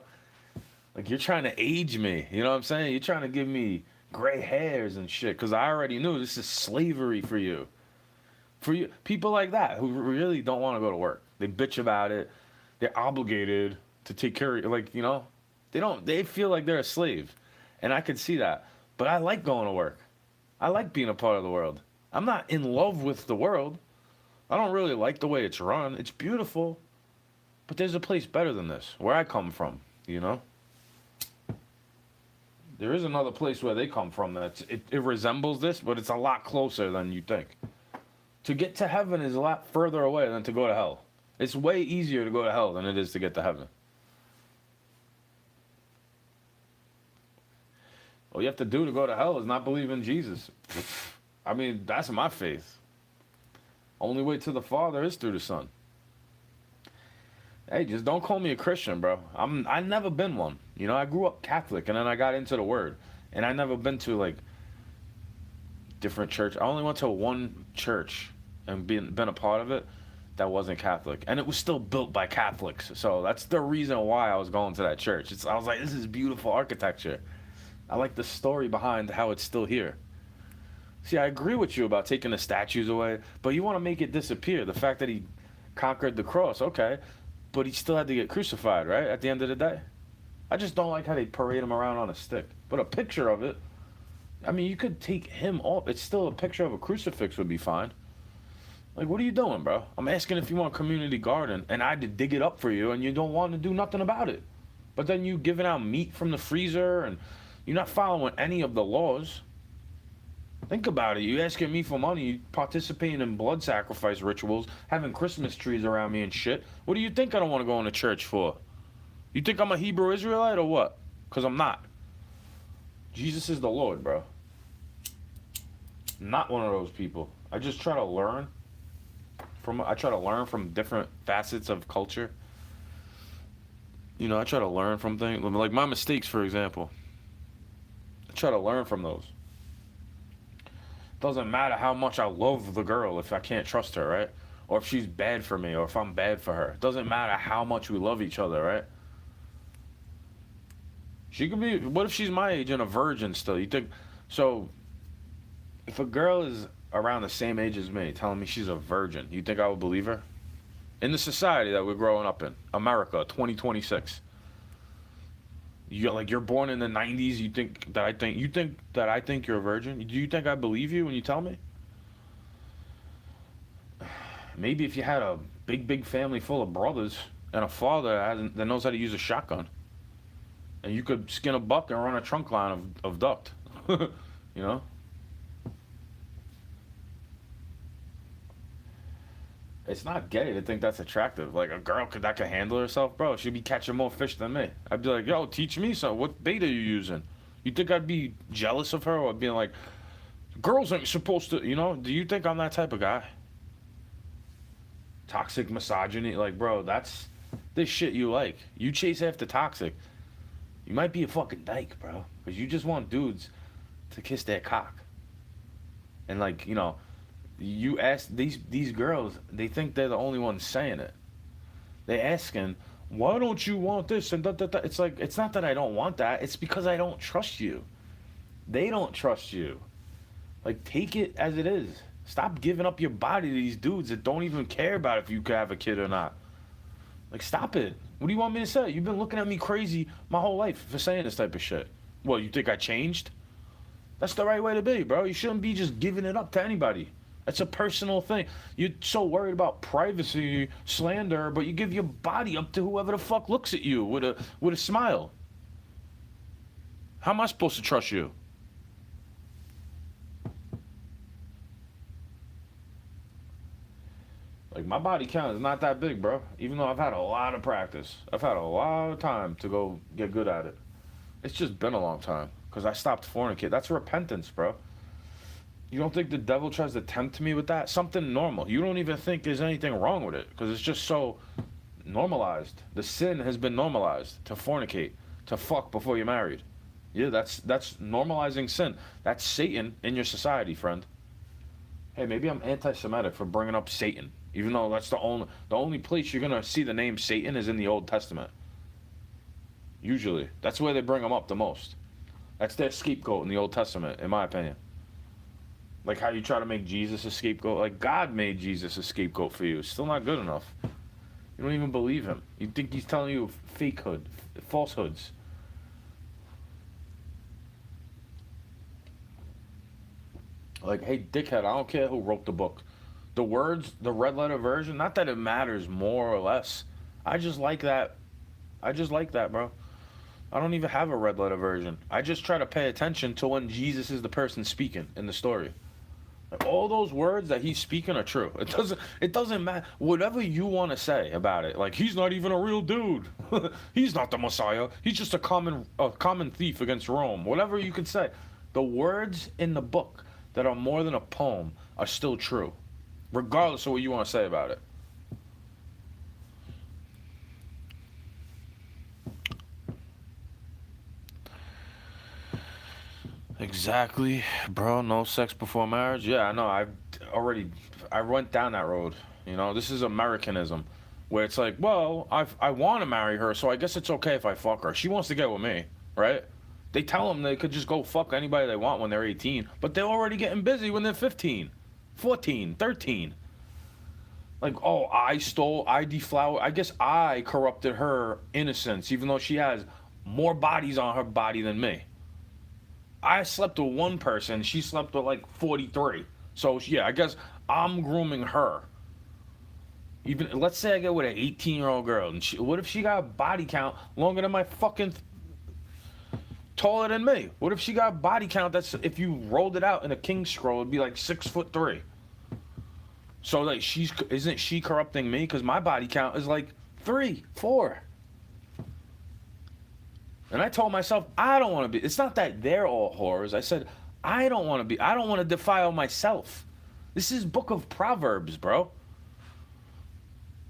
Like you're trying to age me. You know what I'm saying? You're trying to give me gray hairs and shit. Cause I already knew this is slavery for you. For you, people like that who really don't want to go to work. They bitch about it. They're obligated to take care of you. Like, you know, they feel like they're a slave. And I can see that. But I like going to work. I like being a part of the world. I'm not in love with the world. I don't really like the way it's run. It's beautiful. But there's a place better than this, where I come from, you know? There is another place where they come from that it resembles this, but it's a lot closer than you think. To get to heaven is a lot further away than to go to hell. It's way easier to go to hell than it is to get to heaven. All you have to do to go to hell is not believe in Jesus. I mean, that's my faith. Only way to the Father is through the Son. Hey, just don't call me a Christian, bro. I never been one. You know, I grew up Catholic and then I got into the Word. And I never been to like different church. I only went to one church and been a part of it that wasn't Catholic. And it was still built by Catholics. So that's the reason why I was going to that church. I was like, this is beautiful architecture. I like the story behind how it's still here. See, I agree with you about taking the statues away, but you want to make it disappear. The fact that he conquered the cross, okay, but he still had to get crucified, right, at the end of the day? I just don't like how they parade him around on a stick. But a picture of it, I mean, you could take him off. It's still a picture of a crucifix would be fine. Like, what are you doing, bro? I'm asking if you want a community garden, and I had to dig it up for you, and you don't want to do nothing about it. But then you giving out meat from the freezer, and you're not following any of the laws. Think about it. You asking me for money, you participating in blood sacrifice rituals, having Christmas trees around me and shit. What do you think I don't want to go into church for? You think I'm a Hebrew Israelite or what? Because I'm not. Jesus is the Lord, bro. I'm not one of those people. I just try to learn. I try to learn from different facets of culture. You know, I try to learn from things. Like my mistakes, for example. I try to learn from those. Doesn't matter how much I love the girl if I can't trust her, right? Or if she's bad for me, or if I'm bad for her. Doesn't matter how much we love each other, right? She could be, what if she's my age and a virgin still? You think, so if a girl is around the same age as me telling me she's a virgin, you think I would believe her? In the society that we're growing up in, America, 2026. You're born in the 90s, you think that I think you're a virgin? Do you think I believe you when you tell me? Maybe if you had a big family full of brothers and a father that knows how to use a shotgun, and you could skin a buck and run a trunk line of duct, you know? It's not gay to think that's attractive. Like a girl that could handle herself, bro, she'd be catching more fish than me. I'd be like, yo, teach me something. What bait are you using? You think I'd be jealous of her or being like, girls ain't supposed to, you know? Do you think I'm that type of guy? Toxic misogyny, like, bro, that's this shit you like. You chase after toxic. You might be a fucking dyke, bro, because you just want dudes to kiss their cock. And like, you know, you ask these girls, they think they're the only ones saying it. They asking, why don't you want this and that? It's like, it's not that I don't want that. It's because I don't trust you. They don't trust you. Like, take it as it is. Stop giving up your body to these dudes that don't even care about if you can have a kid or not. Like, stop it. What do you want me to say? You've been looking at me crazy my whole life for saying this type of shit. Well, you think I changed? That's the right way to be, bro. You shouldn't be just giving it up to anybody. That's a personal thing. You're so worried about privacy, slander, but you give your body up to whoever the fuck looks at you with a smile. How am I supposed to trust you? Like, my body count is not that big, bro. Even though I've had a lot of practice. I've had a lot of time to go get good at it. It's just been a long time. Because I stopped fornicating. That's repentance, bro. You don't think the devil tries to tempt me with that? Something normal. You don't even think there's anything wrong with it because it's just so normalized. The sin has been normalized to fornicate, to fuck before you're married. Yeah, that's normalizing sin. That's Satan in your society, friend. Hey, maybe I'm anti-Semitic for bringing up Satan. Even though that's the only place you're gonna see the name Satan is in the Old Testament. Usually, that's where they bring him up the most. That's their scapegoat in the Old Testament, in my opinion. Like how you try to make Jesus a scapegoat. Like God made Jesus a scapegoat for you. It's still not good enough. You don't even believe him. You think he's telling you falsehoods. Like, hey, dickhead, I don't care who wrote the book. The words, the red letter version, not that it matters more or less. I just like that. Bro. I don't even have a red letter version. I just try to pay attention to when Jesus is the person speaking in the story. Like, all those words that he's speaking are true. It doesn't matter. Whatever you want to say about it. Like, he's not even a real dude. He's not the Messiah. He's just a common thief against Rome. Whatever you could say. The words in the book that are more than a poem are still true. Regardless of what you want to say about it. Exactly, bro. No sex before marriage. Yeah, I know. I went down that road. This is Americanism, where it's like, well, I want to marry her, so I guess it's okay if I fuck her. She wants to get with me, right? They tell them they could just go fuck anybody they want when they're 18, but they're already getting busy when they're 15, 14, 13. Like, oh, I deflowered. I guess I corrupted her innocence, even though she has more bodies on her body than me. I slept with one person. She slept with like 43. So yeah, I guess I'm grooming her. Even let's say I get with an 18-year-old girl, and what if she got a body count longer than my fucking taller than me? What if she got a body count that's, if you rolled it out in a king scroll, it'd be like 6'3"? So like isn't she corrupting me? Because my body count is like 3, 4. And I told myself, I don't want to be. It's not that they're all whores. I said, I don't want to be. I don't want to defile myself. This is Book of Proverbs, bro.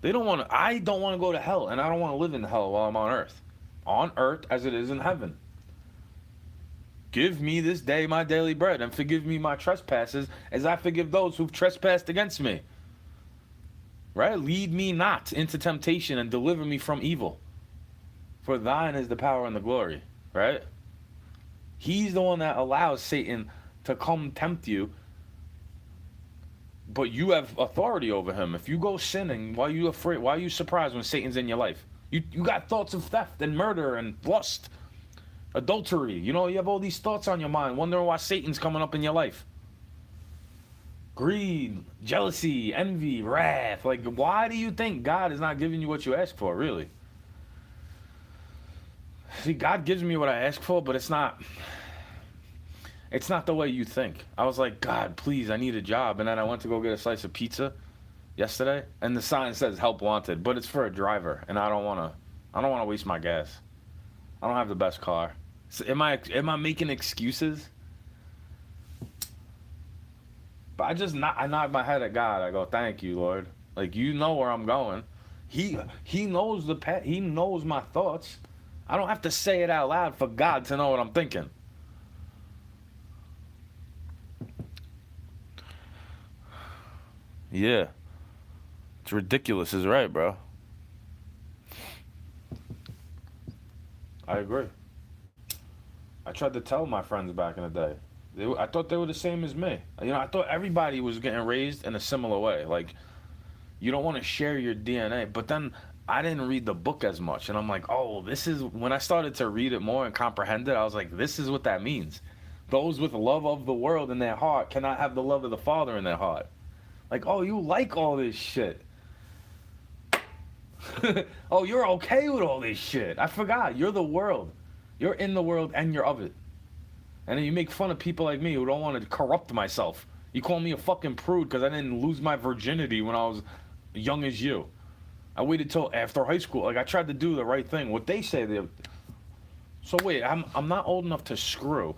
I don't want to go to hell, and I don't want to live in hell while I'm on earth. On earth as it is in heaven. Give me this day my daily bread, and forgive me my trespasses as I forgive those who've trespassed against me. Right? Lead me not into temptation and deliver me from evil. For thine is the power and the glory, right? He's the one that allows Satan to come tempt you, but you have authority over him. If you go sinning, why are you afraid? Why are you surprised when Satan's in your life? You got thoughts of theft and murder and lust, adultery. You have all these thoughts on your mind, wondering why Satan's coming up in your life. Greed, jealousy, envy, wrath. Like, why do you think God is not giving you what you ask for, really? See, God gives me what I ask for, but it's not the way you think. I was like, God, please, I need a job. And then I went to go get a slice of pizza yesterday, and the sign says help wanted, but it's for a driver, and I don't want to waste my gas. I don't have the best car. So am I making excuses? But I nod my head at God. I go, thank you, Lord. Like, you know where I'm going. He knows the path. He knows my thoughts. I don't have to say it out loud for God to know what I'm thinking. Yeah. It's ridiculous, is right, bro. I agree. I tried to tell my friends back in the day. I thought they were the same as me. I thought everybody was getting raised in a similar way. Like, you don't want to share your DNA. But then I didn't read the book as much, and I'm like, oh, this is, when I started to read it more and comprehend it, I was like, this is what that means. Those with love of the world in their heart cannot have the love of the Father in their heart. Like, oh, you like all this shit. Oh, you're okay with all this shit. I forgot. You're the world. You're in the world and you're of it. And then you make fun of people like me who don't want to corrupt myself. You call me a fucking prude because I didn't lose my virginity when I was young as you. I waited till after high school. Like, I tried to do the right thing. What they say they. So wait, I'm not old enough to screw,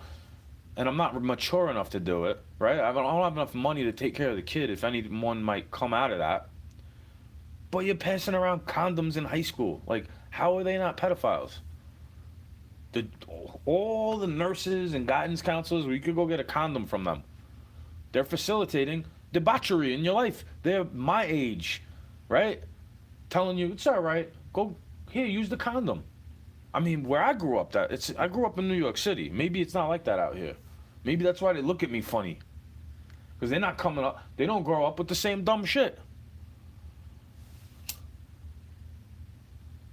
and I'm not mature enough to do it, right? I don't have enough money to take care of the kid if anyone might come out of that. But you're passing around condoms in high school. Like, how are they not pedophiles? All the nurses and guidance counselors, we could go get a condom from them. They're facilitating debauchery in your life. They're my age, right? Telling you it's all right. Go here, use the condom. I mean, where I grew up, I grew up in New York City. Maybe it's not like that out here. Maybe that's why they look at me funny. Because they're not coming up. They don't grow up with the same dumb shit.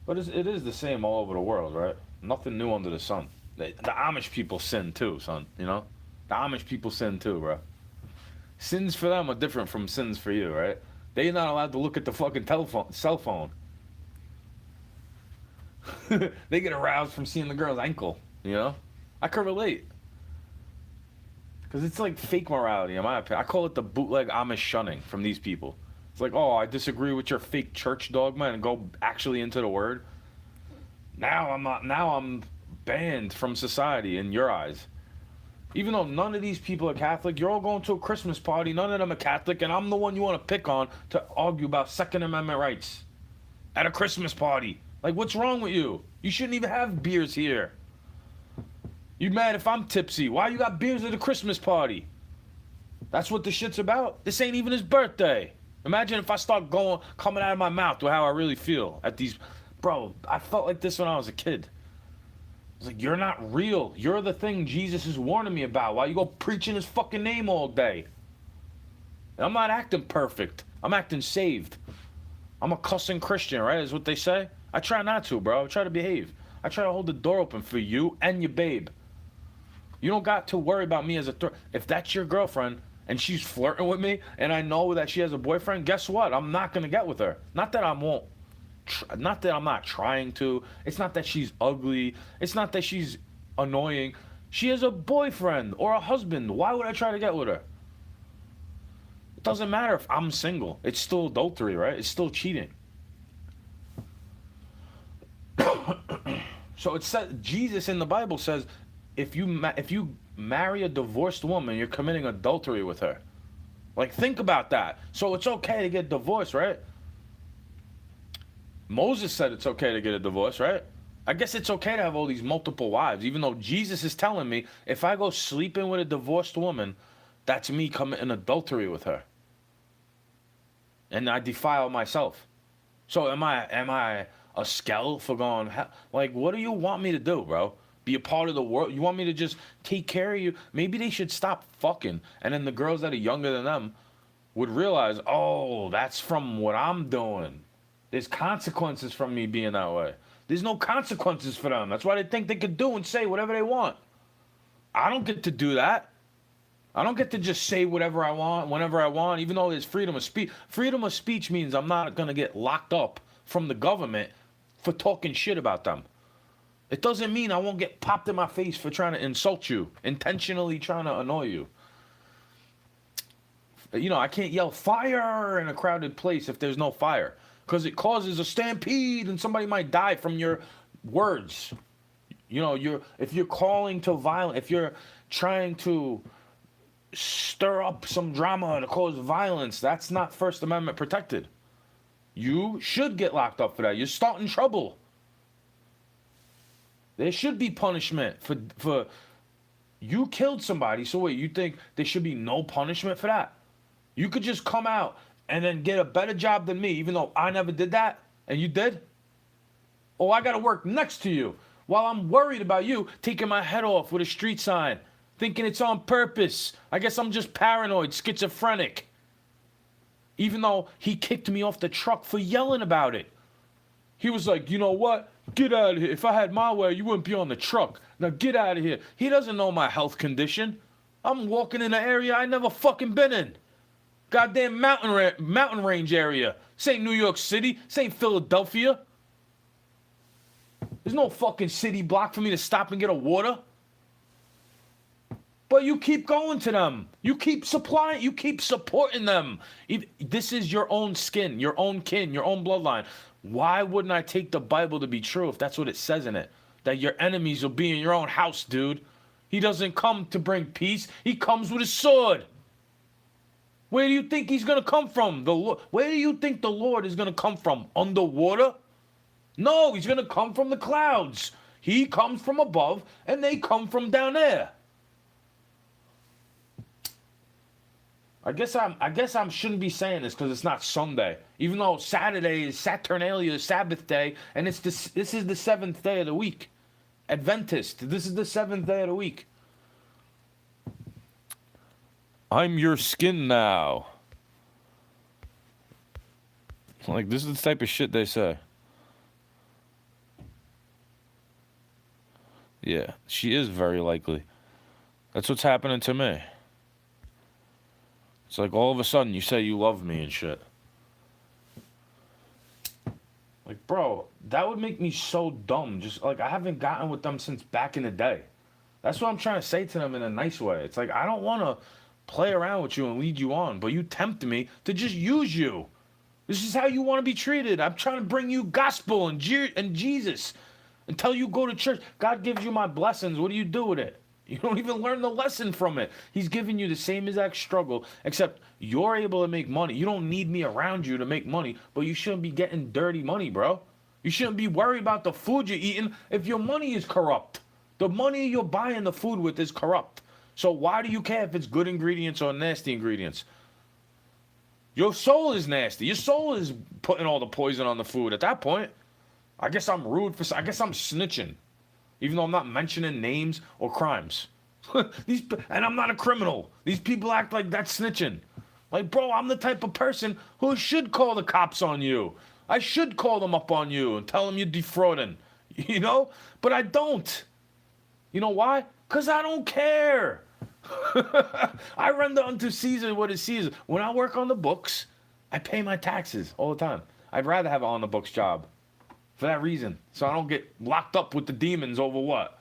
But it is the same all over the world, right? Nothing new under the sun. The Amish people sin too, son. You know, the Amish people sin too, bro. Sins for them are different from sins for you, right? They're not allowed to look at the fucking cell phone. They get aroused from seeing the girl's ankle, you know? I can relate. Because it's like fake morality, in my opinion. I call it the bootleg Amish shunning from these people. It's like, oh, I disagree with your fake church dogma and go actually into the word. Now I'm banned from society in your eyes. Even though none of these people are Catholic, you're all going to a Christmas party, none of them are Catholic, and I'm the one you want to pick on to argue about Second Amendment rights. At a Christmas party. Like, what's wrong with you? You shouldn't even have beers here. You mad if I'm tipsy? Why you got beers at a Christmas party? That's what the shit's about. This ain't even his birthday. Imagine if I start coming out of my mouth with how I really feel at these. Bro, I felt like this when I was a kid. It's like, you're not real. You're the thing Jesus is warning me about. Why you go preaching his fucking name all day? And I'm not acting perfect. I'm acting saved. I'm a cussing Christian, right? Is what they say. I try not to, bro. I try to behave. I try to hold the door open for you and your babe. You don't got to worry about me as a threat. If that's your girlfriend and she's flirting with me and I know that she has a boyfriend, guess what? I'm not going to get with her. Not that I won't. Not that I'm not trying to. It's not that she's ugly. It's not that she's annoying. She has a boyfriend or a husband. Why would I try to get with her? It doesn't matter if I'm single. It's still adultery, right? It's still cheating. So it says, Jesus in the Bible says, if you marry a divorced woman, you're committing adultery with her. Like, think about that. So it's okay to get divorced, right? Moses said it's okay to get a divorce, right? I guess it's okay to have all these multiple wives, even though Jesus is telling me if I go sleeping with a divorced woman, that's me committing adultery with her. And I defile myself. So am I a skell for going, like, what do you want me to do, bro? Be a part of the world? You want me to just take care of you? Maybe they should stop fucking. And then the girls that are younger than them would realize, oh, that's from what I'm doing. There's consequences from me being that way. There's no consequences for them. That's why they think they could do and say whatever they want. I don't get to do that. I don't get to just say whatever I want, whenever I want, even though there's freedom of speech. Freedom of speech means I'm not going to get locked up from the government for talking shit about them. It doesn't mean I won't get popped in my face for trying to insult you, intentionally trying to annoy you. You know, I can't yell fire in a crowded place if there's no fire, because it causes a stampede and somebody might die from your words. You know, if you're calling to violence, if you're trying to stir up some drama to cause violence, that's not First Amendment protected. You should get locked up for that. You're starting trouble. There should be punishment for you killed somebody. So wait, you think there should be no punishment for that? You could just come out and then get a better job than me, even though I never did that, and you did? Oh, I got to work next to you while I'm worried about you taking my head off with a street sign, thinking it's on purpose. I guess I'm just paranoid, schizophrenic. Even though he kicked me off the truck for yelling about it. He was like, you know what? Get out of here. If I had my way, you wouldn't be on the truck. Now get out of here. He doesn't know my health condition. I'm walking in an area I never fucking been in. Goddamn mountain range area. This ain't New York City. This ain't Philadelphia. There's no fucking city block for me to stop and get a water. But you keep going to them. You keep supplying. You keep supporting them. This is your own skin, your own kin, your own bloodline. Why wouldn't I take the Bible to be true if that's what it says in it? That your enemies will be in your own house, dude. He doesn't come to bring peace. He comes with a sword. Where do you think he's going to come from? Where do you think the Lord is going to come from? Underwater? No, he's going to come from the clouds. He comes from above, and they come from down there. I guess I shouldn't be saying this because it's not Sunday. Even though Saturday is Saturnalia, Sabbath day, and this is the seventh day of the week. Adventist. This is the seventh day of the week. I'm your skin now. Like, this is the type of shit they say. Yeah, she is very likely. That's what's happening to me. It's like all of a sudden you say you love me and shit. Like, bro, that would make me so dumb. Just like, I haven't gotten with them since back in the day. That's what I'm trying to say to them in a nice way. It's like, I don't want to play around with you and lead you on, but you tempt me to just use you. This is how you want to be treated. I'm trying to bring you gospel and Jesus. Until you go to church, God gives you my blessings. What do you do with it? You don't even learn the lesson from it. He's giving you the same exact struggle, except you're able to make money. You don't need me around you to make money, but you shouldn't be getting dirty money, bro. You shouldn't be worried about the food you're eating if your money is corrupt. The money you're buying the food with is corrupt. So why do you care if it's good ingredients or nasty ingredients? Your soul is nasty. Your soul is putting all the poison on the food. At that point, I guess I'm rude I guess I'm snitching. Even though I'm not mentioning names or crimes. And I'm not a criminal. These people act like that's snitching. Like, bro, I'm the type of person who should call the cops on you. I should call them up on you and tell them you're defrauding. You know? But I don't. You know why? Because I don't care. I render unto Caesar what is Caesar. When I work on the books, I pay my taxes all the time. I'd rather have an on the books job. For that reason. So I don't get locked up with the demons over what?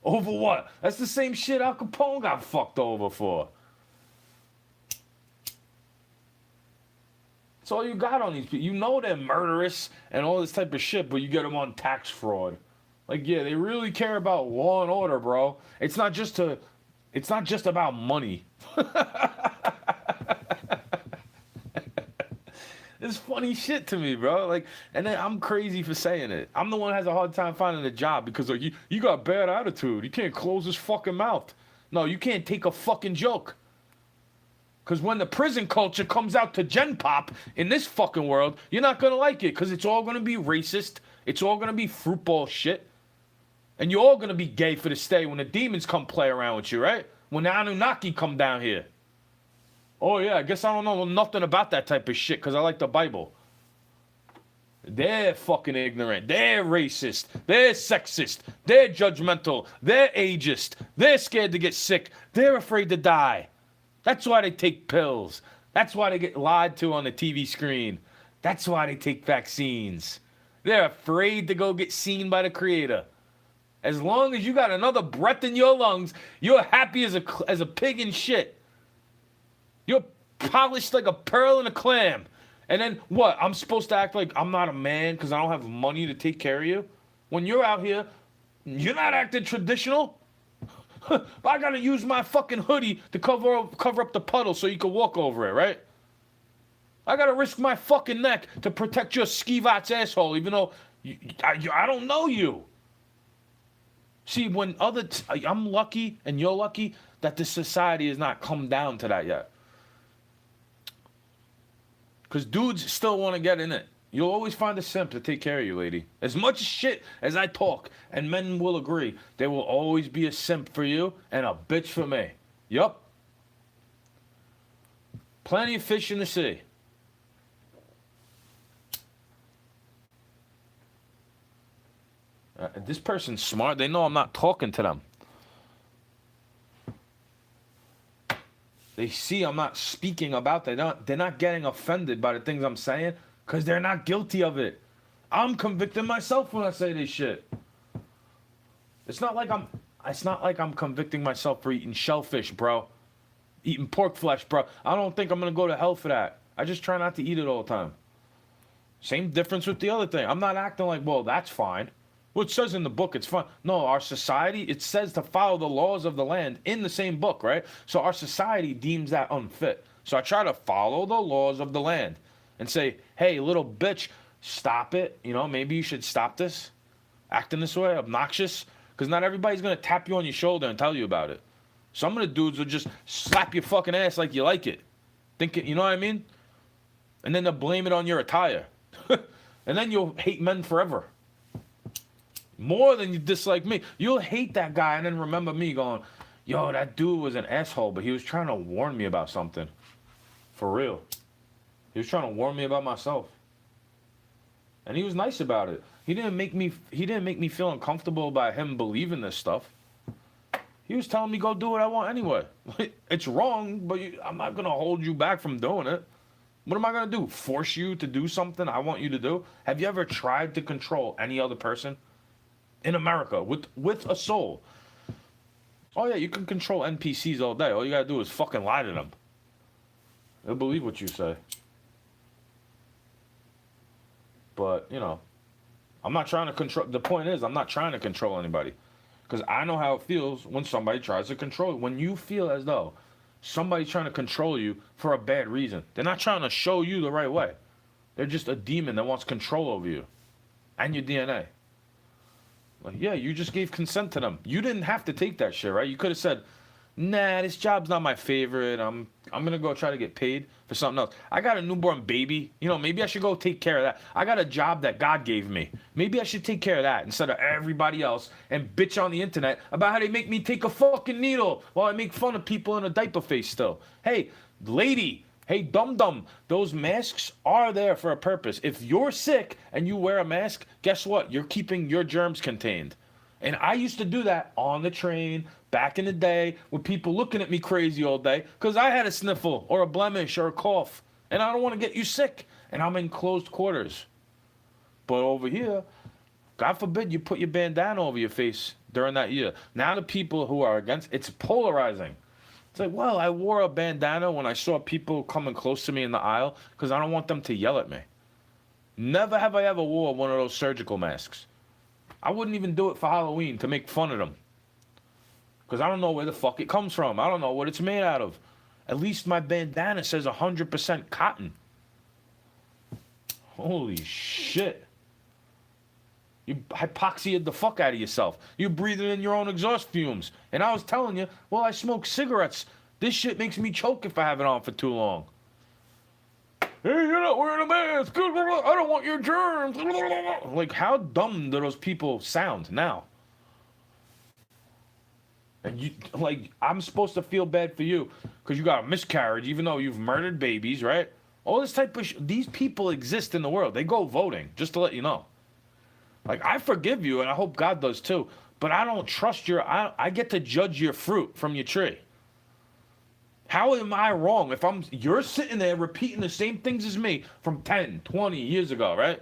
Over what? That's the same shit Al Capone got fucked over for. That's all you got on these people. You know they're murderous and all this type of shit, but you get them on tax fraud. Like, yeah, they really care about law and order, bro. It's not just about money. It's funny shit to me, bro. Like, and then I'm crazy for saying it. I'm the one that has a hard time finding a job because like you got bad attitude. You can't close his fucking mouth. No, you can't take a fucking joke. Because when the prison culture comes out to Gen Pop in this fucking world, you're not gonna like it because it's all gonna be racist. It's all gonna be fruitball shit. And you're all gonna be gay for the stay when the demons come play around with you, right? When the Anunnaki come down here. Oh, yeah, I guess I don't know nothing about that type of shit because I like the Bible. They're fucking ignorant. They're racist. They're sexist. They're judgmental. They're ageist. They're scared to get sick. They're afraid to die. That's why they take pills. That's why they get lied to on the TV screen. That's why they take vaccines. They're afraid to go get seen by the Creator. As long as you got another breath in your lungs, you're happy as a pig in shit. You're polished like a pearl and a clam. And then what? I'm supposed to act like I'm not a man because I don't have money to take care of you? When you're out here, you're not acting traditional. I gotta use my fucking hoodie to cover up the puddle so you can walk over it, right? I gotta risk my fucking neck to protect your skivat's asshole, even though I don't know you. See, when I'm lucky and you're lucky that the society has not come down to that yet. Because dudes still want to get in it. You'll always find a simp to take care of you, lady. As much shit as I talk, and men will agree, there will always be a simp for you and a bitch for me. Yup. Plenty of fish in the sea. This person's smart. They know I'm not talking to them. They see I'm not speaking about that. They're not getting offended by the things I'm saying because they're not guilty of it. I'm convicting myself when I say this shit. It's not like I'm convicting myself for eating shellfish, bro. Eating pork flesh, bro. I don't think I'm gonna go to hell for that. I just try not to eat it all the time. Same difference with the other thing. I'm not acting like, well, that's fine. Well, it says in the book it's fine. No, our society, it says to follow the laws of the land in the same book, right? So our society deems that unfit. So I try to follow the laws of the land and say, hey, little bitch, stop it. You know, maybe you should stop this. Acting this way, obnoxious. Because not everybody's going to tap you on your shoulder and tell you about it. Some of the dudes will just slap your fucking ass like you like it. thinking, you know what I mean? And then they'll blame it on your attire. And then you'll hate men forever. More than you dislike me. You'll hate that guy and then remember me going, yo, that dude was an asshole, but he was trying to warn me about something. For real. He was trying to warn me about myself. And he was nice about it. He didn't make me feel uncomfortable about him believing this stuff. He was telling me go do what I want anyway. It's wrong, but I'm not going to hold you back from doing it. What am I going to do? Force you to do something I want you to do? Have you ever tried to control any other person in America with a soul? Oh yeah, you can control NPCs all day. All you got to do is fucking lie to them. They'll believe what you say. But, you know, I'm not trying to control. The point is, I'm not trying to control anybody. Because I know how it feels when somebody tries to control you. When you feel as though somebody's trying to control you for a bad reason. They're not trying to show you the right way. They're just a demon that wants control over you. And your DNA. Like, yeah, you just gave consent to them. You didn't have to take that shit, right? You could have said, nah, this job's not my favorite. I'm gonna go try to get paid for something else. I got a newborn baby. You know, maybe I should go take care of that. I got a job that God gave me. Maybe I should take care of that instead of everybody else and bitch on the internet about how they make me take a fucking needle while I make fun of people in a diaper face still. Hey, lady, hey, dum-dum, those masks are there for a purpose. If you're sick and you wear a mask, guess what? You're keeping your germs contained. And I used to do that on the train back in the day with people looking at me crazy all day because I had a sniffle or a blemish or a cough. And I don't want to get you sick. And I'm in closed quarters. But over here, God forbid you put your bandana over your face during that year. Now the people who are against, it's polarizing. It's like, well, I wore a bandana when I saw people coming close to me in the aisle because I don't want them to yell at me. Never have I ever wore one of those surgical masks. I wouldn't even do it for Halloween to make fun of them. Because I don't know where the fuck it comes from. I don't know what it's made out of. At least my bandana says 100% cotton. Holy shit. You hypoxiated the fuck out of yourself. You breathing in your own exhaust fumes. And I was telling you, well, I smoke cigarettes. This shit makes me choke if I have it on for too long. Hey, you're not wearing a mask. I don't want your germs. Like, how dumb do those people sound now? And you, like, I'm supposed to feel bad for you because you got a miscarriage, even though you've murdered babies, right? All this type of these people exist in the world. They go voting, just to let you know. Like, I forgive you, and I hope God does too. But I don't trust I get to judge your fruit from your tree. How am I wrong if you're sitting there repeating the same things as me from 10, 20 years ago, right?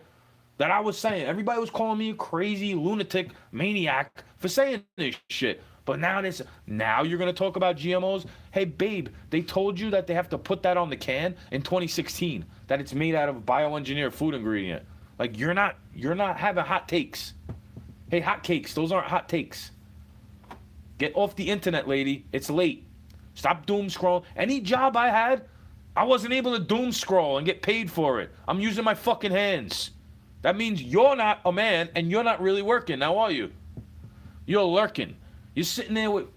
That I was saying. Everybody was calling me a crazy lunatic maniac for saying this shit. But now you're going to talk about GMOs? Hey, babe, they told you that they have to put that on the can in 2016, that it's made out of bioengineered food ingredient. Like, you're not having hot takes. Hey, hot cakes, those aren't hot takes. Get off the internet, lady. It's late. Stop doom scrolling. Any job I had, I wasn't able to doom scroll and get paid for it. I'm using my fucking hands. That means you're not a man and you're not really working, now are you? You're lurking. You're sitting there with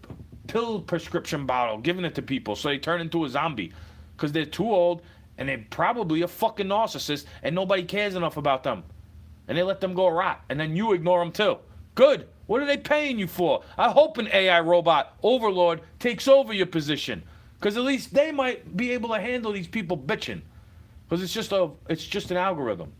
pill prescription bottle, giving it to people so they turn into a zombie because they're too old and they're probably a fucking narcissist and nobody cares enough about them. And they let them go rot and then you ignore them too. Good. What are they paying you for? I hope an AI robot overlord takes over your position because at least they might be able to handle these people bitching because it's just an algorithm.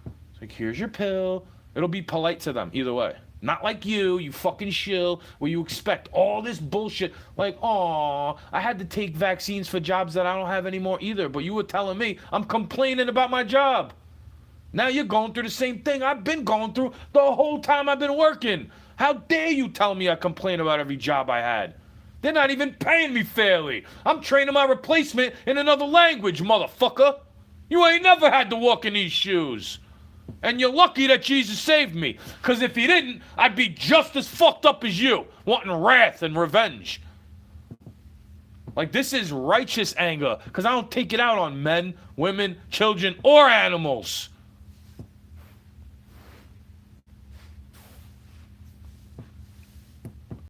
It's like, here's your pill. It'll be polite to them either way. Not like you fucking shill, where you expect all this bullshit. Like, aw, I had to take vaccines for jobs that I don't have anymore either. But you were telling me I'm complaining about my job. Now you're going through the same thing I've been going through the whole time I've been working. How dare you tell me I complain about every job I had? They're not even paying me fairly. I'm training my replacement in another language, motherfucker. You ain't never had to walk in these shoes. And you're lucky that Jesus saved me. Because if he didn't, I'd be just as fucked up as you, wanting wrath and revenge. Like, this is righteous anger. Because I don't take it out on men, women, children, or animals.